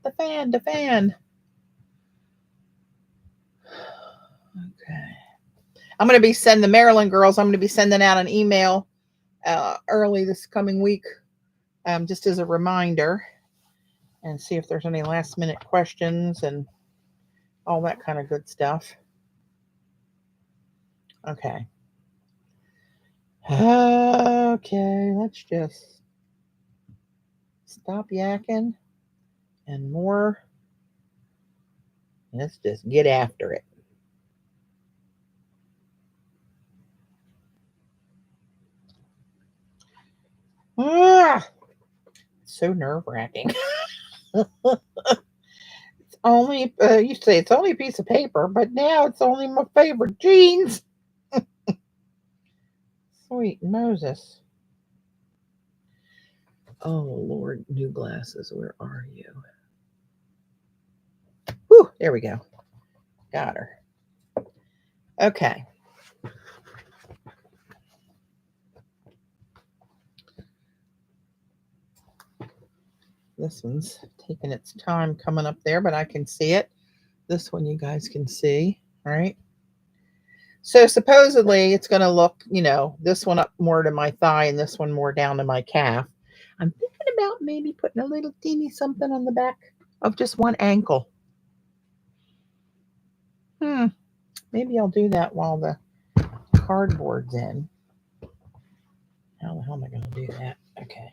The fan. Okay. I'm going to be sending the Maryland girls, I'm going to be sending out an email early this coming week, just as a reminder, and see if there's any last minute questions and all that kind of good stuff. Okay. Okay, let's just stop yakking and more. Let's just get after it. Ah, so nerve-wracking. It's only, you say it's only a piece of paper, but now it's only my favorite jeans. Sweet Moses. Oh, Lord, new glasses, where are you? Whew, there we go. Got her. Okay. This one's taking its time coming up there, but I can see it. This one you guys can see, right? So supposedly it's going to look, this one up more to my thigh and this one more down to my calf. I'm thinking about maybe putting a little teeny something on the back of just one ankle. Maybe I'll do that while the cardboard's in. How the hell am I going to do that? Okay.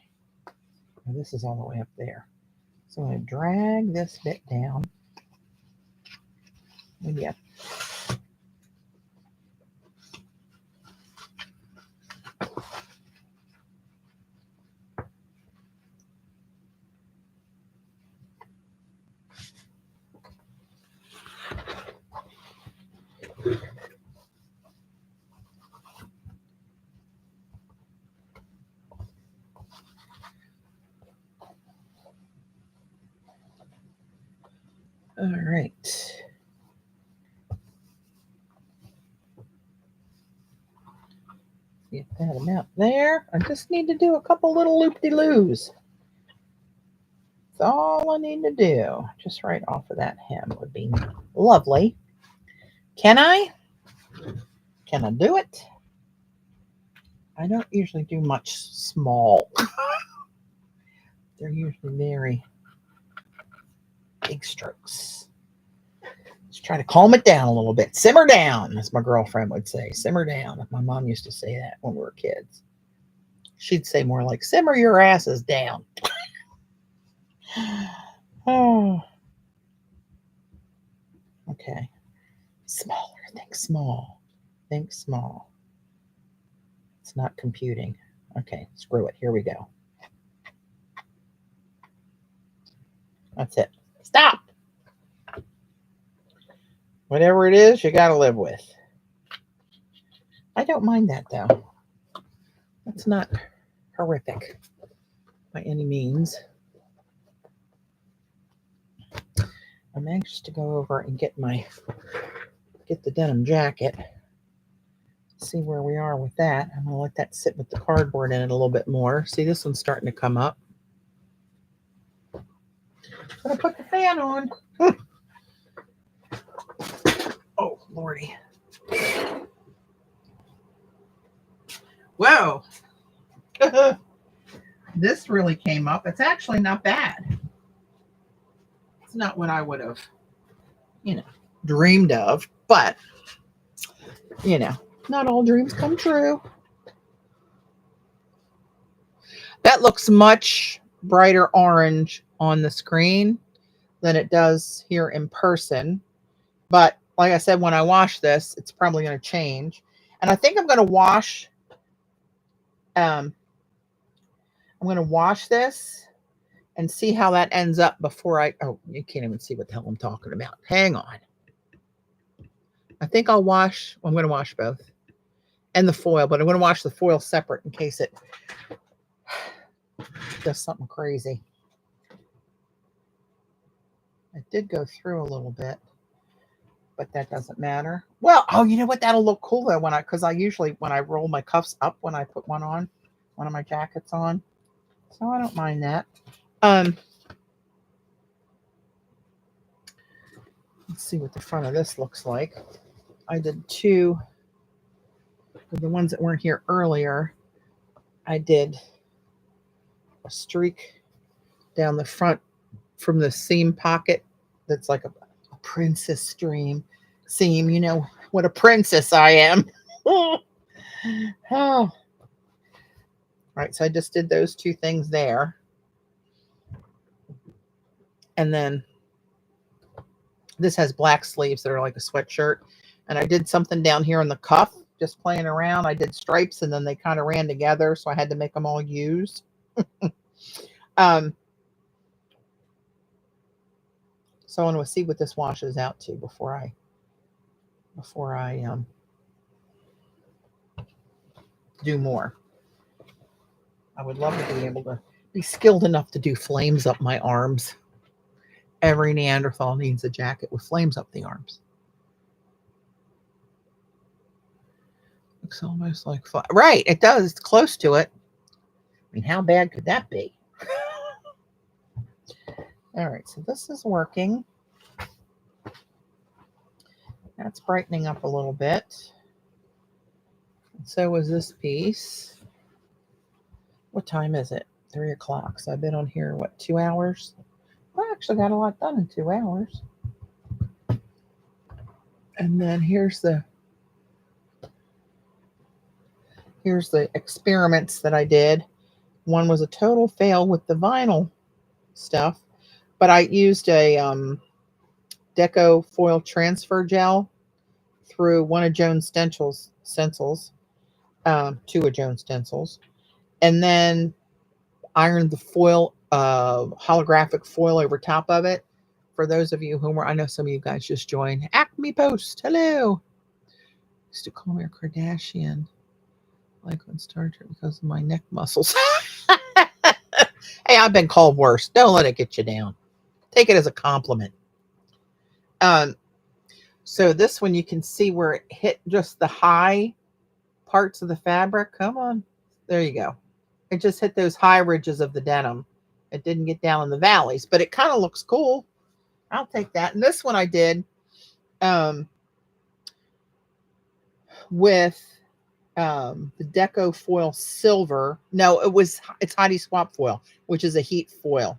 Now this is all the way up there. So I'm going to drag this bit down. Maybe I... All right. Get that amount there. I just need to do a couple little loop-de-loos. That's all I need to do. Just right off of that hem would be lovely. Can I? Can I do it? I don't usually do much small. They're usually very big strokes. Let's try to calm it down a little bit. Simmer down, as my girlfriend would say. Simmer down. My mom used to say that when we were kids. She'd say more like, simmer your asses down. Oh. Okay. Smaller. Think small. Think small. It's not computing. Okay, screw it. Here we go. That's it. Stop. Whatever it is, you got to live with. I don't mind that, though. That's not horrific by any means. I'm anxious to go over and get the denim jacket. See where we are with that. I'm going to let that sit with the cardboard in it a little bit more. See, this one's starting to come up. I'm going to put the fan on. Oh, Lordy. Whoa. This really came up. It's actually not bad. It's not what I would have, dreamed of, but, not all dreams come true. That looks much brighter orange on the screen than it does here in person. But like I said, when I wash this, it's probably going to change. And I think I'm going to wash, this and see how that ends up before oh, you can't even see what the hell I'm talking about. Hang on. I think I'm going to wash both and the foil, but I'm going to wash the foil separate in case it does something crazy. It did go through a little bit, but that doesn't matter. Well, oh, you know what? That'll look cool though because I usually, when I roll my cuffs up, when I put one of my jackets on. So I don't mind that. Let's see what the front of this looks like. I did two. The ones that weren't here earlier, I did a streak down the front from the seam pocket. That's like a princess seam. You know what a princess I am. Oh. Right, so I just did those two things there. And then this has black sleeves that are like a sweatshirt. And I did something down here in the cuff, just playing around. I did stripes and then they kind of ran together, so I had to make them all use. So I want to see what this washes out to before I do more. I would love to be able to be skilled enough to do flames up my arms. Every Neanderthal needs a jacket with flames up the arms. Looks almost like fun. Right, it does. It's close to it. I mean, how bad could that be? All right, so this is working. That's brightening up a little bit. And so is this piece. What time is it? 3 o'clock. So I've been on here, 2 hours? I actually got a lot done in 2 hours. And then here's the experiments that I did. One was a total fail with the vinyl stuff, but I used a Deco foil transfer gel through one of Joan's stencils, two of Joan's stencils, and then ironed the foil, holographic foil over top of it. For those of you I know some of you guys just joined. Acme Post, hello. Used to call me a Kardashian, like on Star Trek, because of my neck muscles. Hey, I've been called worse. Don't let it get you down. Take it as a compliment. So this one you can see where it hit just the high parts of the fabric. Come on. There you go. It just hit those high ridges of the denim. It didn't get down in the valleys, but it kind of looks cool. I'll take that. And this one I did with the Deco Foil Silver. No, it's Heidi Swap Foil, which is a heat foil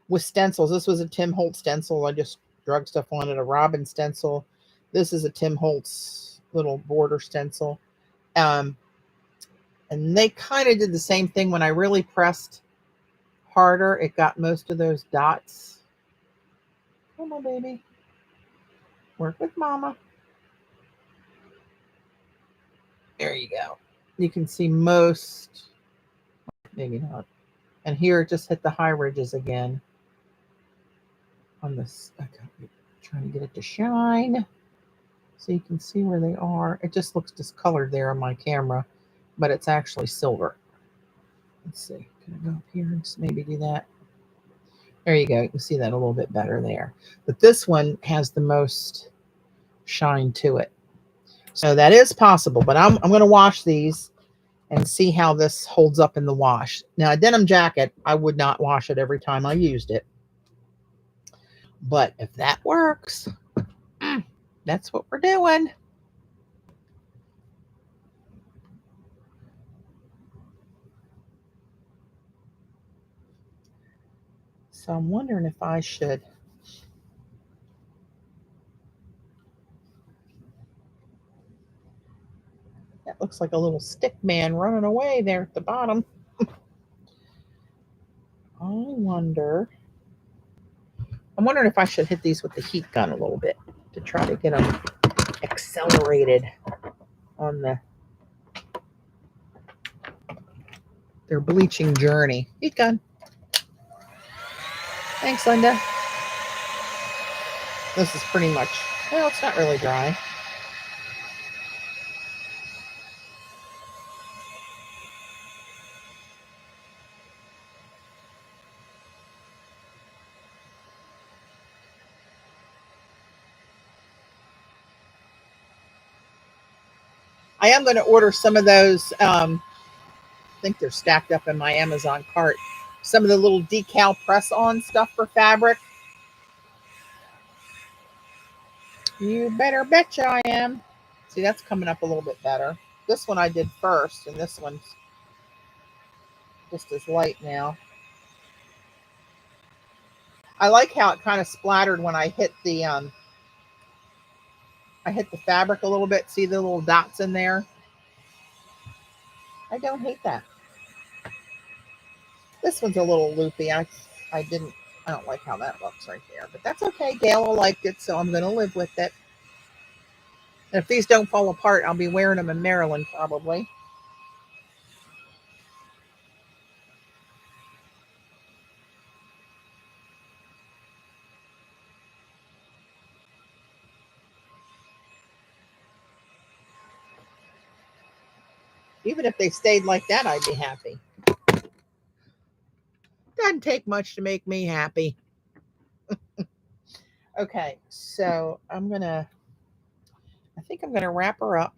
with stencils. This was a Tim Holtz stencil. I just drug stuff on it. A Robin stencil. This is a Tim Holtz little border stencil. And they kind of did the same thing. When I really pressed harder, it got most of those dots. Come on, baby. Work with mama. There you go. You can see most, maybe not. And here it just hit the high ridges again. On this, okay, trying to get it to shine so you can see where they are. It just looks discolored there on my camera, but it's actually silver. Let's see. Can I go up here and maybe do that? There you go. You can see that a little bit better there. But this one has the most shine to it. So that is possible, but I'm going to wash these and see how this holds up in the wash. Now, a denim jacket, I would not wash it every time I used it. But if that works, that's what we're doing. So I'm wondering if I should. That looks like a little stick man running away there at the bottom. I'm wondering if I should hit these with the heat gun a little bit to try to get them accelerated on their bleaching journey. Heat gun. Thanks, Linda. This is pretty much, well, it's not really dry. I am going to order some of those. I think they're stacked up in my Amazon cart. Some of the little decal press-on stuff for fabric. You better betcha I am. See, that's coming up a little bit better. This one I did first, and this one's just as light now. I like how it kind of splattered when I hit the fabric a little bit. See the little dots in there? I don't hate that. This one's a little loopy. I don't like how that looks right there, but that's okay. Gail liked it, so I'm going to live with it. And if these don't fall apart, I'll be wearing them in Maryland probably. Even if they stayed like that, I'd be happy. Doesn't take much to make me happy. Okay, so I think I'm gonna wrap her up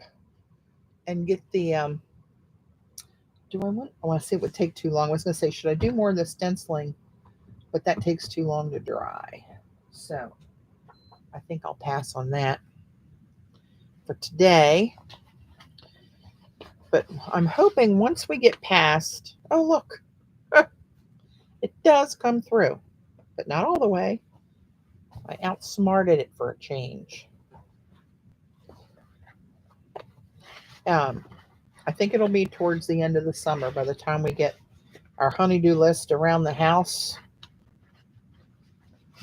and get the I want to see it would take too long. I was gonna say, should I do more of the stenciling? But that takes too long to dry. So I think I'll pass on that for today. But I'm hoping once we get past, oh look, it does come through, but not all the way. I outsmarted it for a change. I think it'll be towards the end of the summer by the time we get our honeydew list around the house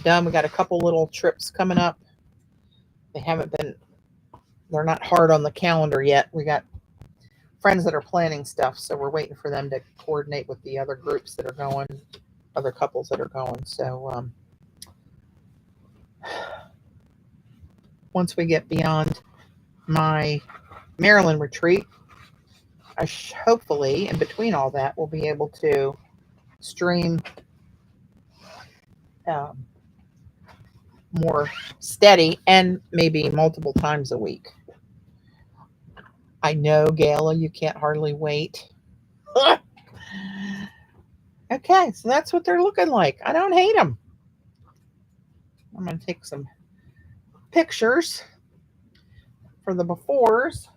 done. We got a couple little trips coming up. They're not hard on the calendar yet. We got friends that are planning stuff, so we're waiting for them to coordinate with the other groups that are going, other couples that are going. So once we get beyond my Maryland retreat, I hopefully, in between all that, we'll be able to stream more steady and maybe multiple times a week. I know, Gayla, you can't hardly wait. Okay, so that's what they're looking like. I don't hate them. I'm going to take some pictures for the befores.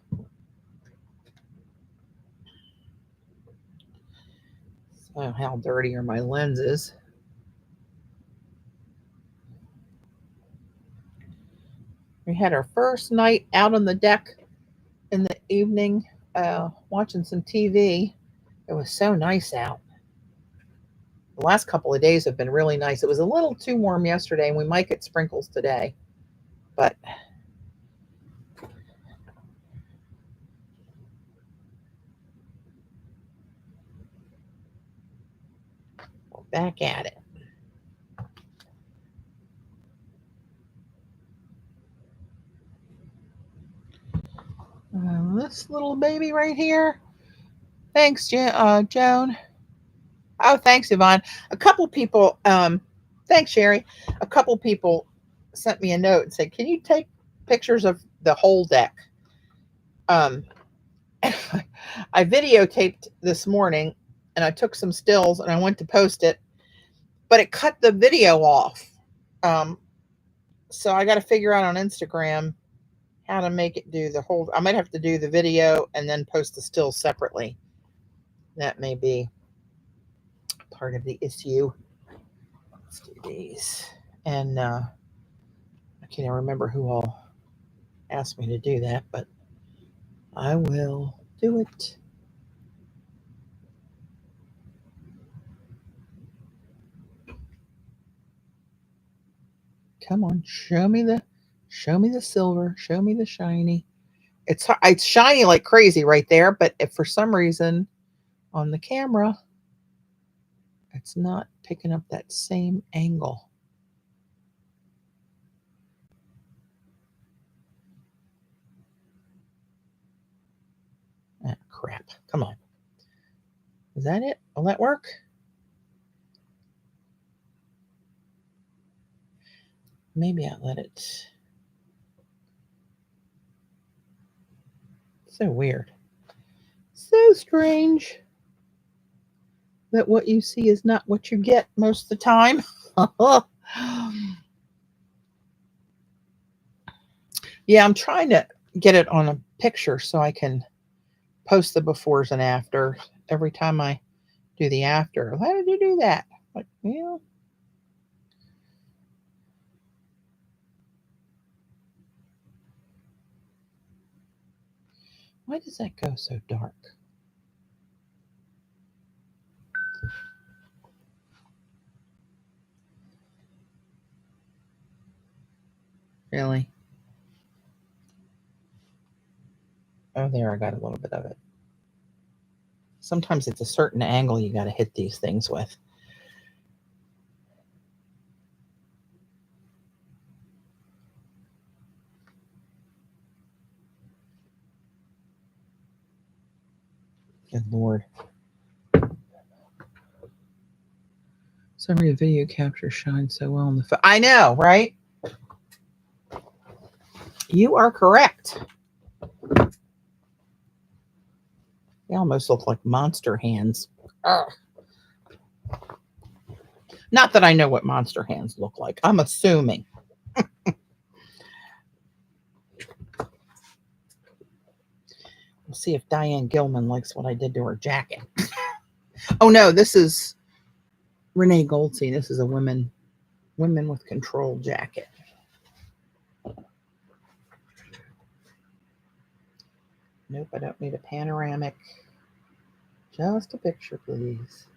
So how dirty are my lenses? We had our first night out on the deck in the evening, watching some TV. It was so nice out. The last couple of days have been really nice. It was a little too warm yesterday, and we might get sprinkles today. But we're back at it. This little baby right here. Thanks, Joan. Oh, thanks, Yvonne. A couple people, thanks, Sherry. A couple people sent me a note and said, "Can you take pictures of the whole deck?" Um, I videotaped this morning, and I took some stills, and I went to post it, but it cut the video off. Um, so I got to figure out on Instagram how to make it do the whole. I might have to do the video and then post the stills separately. That may be part of the issue. Let's do these. And I can't remember who all asked me to do that, but I will do it. Come on, show me the silver, show me the shiny. It's shiny like crazy right there, but if for some reason on the camera it's not picking up that same angle. Ah, crap. Come on. Is that it? Will that work? Maybe I'll let it. So weird. So strange that what you see is not what you get most of the time. Yeah, I'm trying to get it on a picture so I can post the befores and afters every time I do the after. How did you do that? Like, yeah. Why does that go so dark? Really? Oh, there, I got a little bit of it. Sometimes it's a certain angle you got to hit these things with. Good Lord. Summary of video capture shines so well in the I know, right? You are correct. They almost look like monster hands. Ugh. Not that I know what monster hands look like. I'm assuming. We'll see if Diane Gilman likes what I did to her jacket. Oh no, this is Renee Goldstein. This is a women with control jacket. Nope, I don't need a panoramic. Just a picture, please.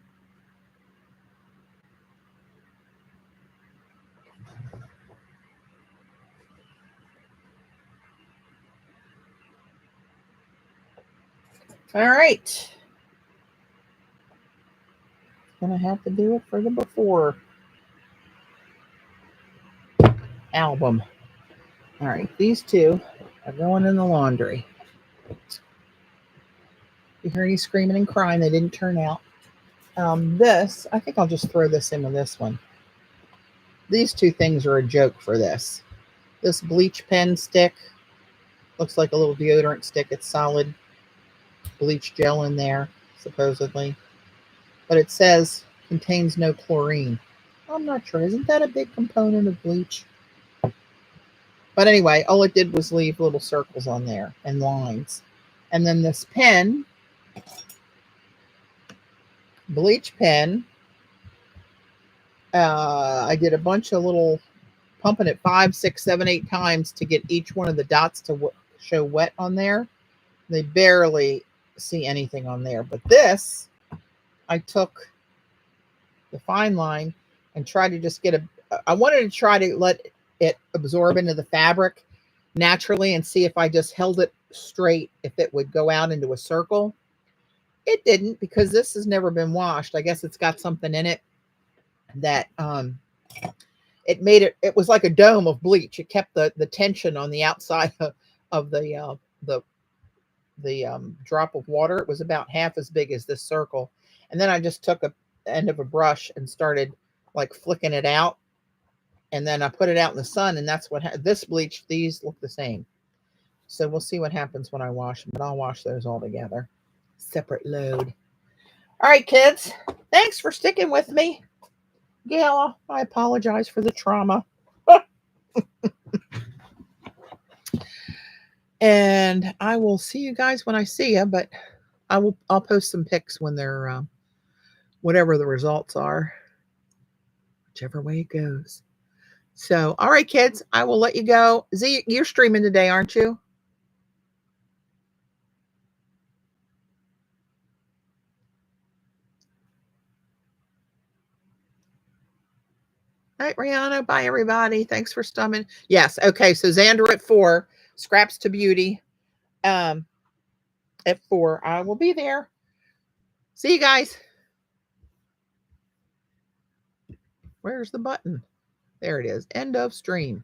All right. Gonna have to do it for the before album. All right, these two are going in the laundry. You hear any screaming and crying? They didn't turn out. This, I think I'll just throw this in with this one. These two things are a joke for this. This bleach pen stick looks like a little deodorant stick. It's solid bleach gel in there, supposedly. But it says contains no chlorine. I'm not sure. Isn't that a big component of bleach? But anyway, all it did was leave little circles on there and lines. And then this pen, bleach pen, I did a bunch of little pumping it 5, 6, 7, 8 times to get each one of the dots to show wet on there. They barely see anything on there. But this, I took the fine line and tried to just get I wanted to try to let it absorb into the fabric naturally and see if I just held it straight, if it would go out into a circle. It didn't, because this has never been washed. I guess it's got something in it that it made it was like a dome of bleach. It kept the tension on the outside of the drop of water. It was about half as big as this circle. And then I just took a end of a brush and started like flicking it out. And then I put it out in the sun, and that's what this bleach, these look the same. So we'll see what happens when I wash them, but I'll wash those all together. Separate load. All right, kids. Thanks for sticking with me. Gail, I apologize for the trauma. And I will see you guys when I see you, but I'll post some pics when they're whatever the results are, whichever way it goes. So, all right, kids, I will let you go. Z, you're streaming today, aren't you? All right, Rihanna. Bye, everybody. Thanks for stumming. Yes. Okay. So Xander at 4, Scraps to Beauty. At 4, I will be there. See you guys. Where's the button? There it is. End of stream.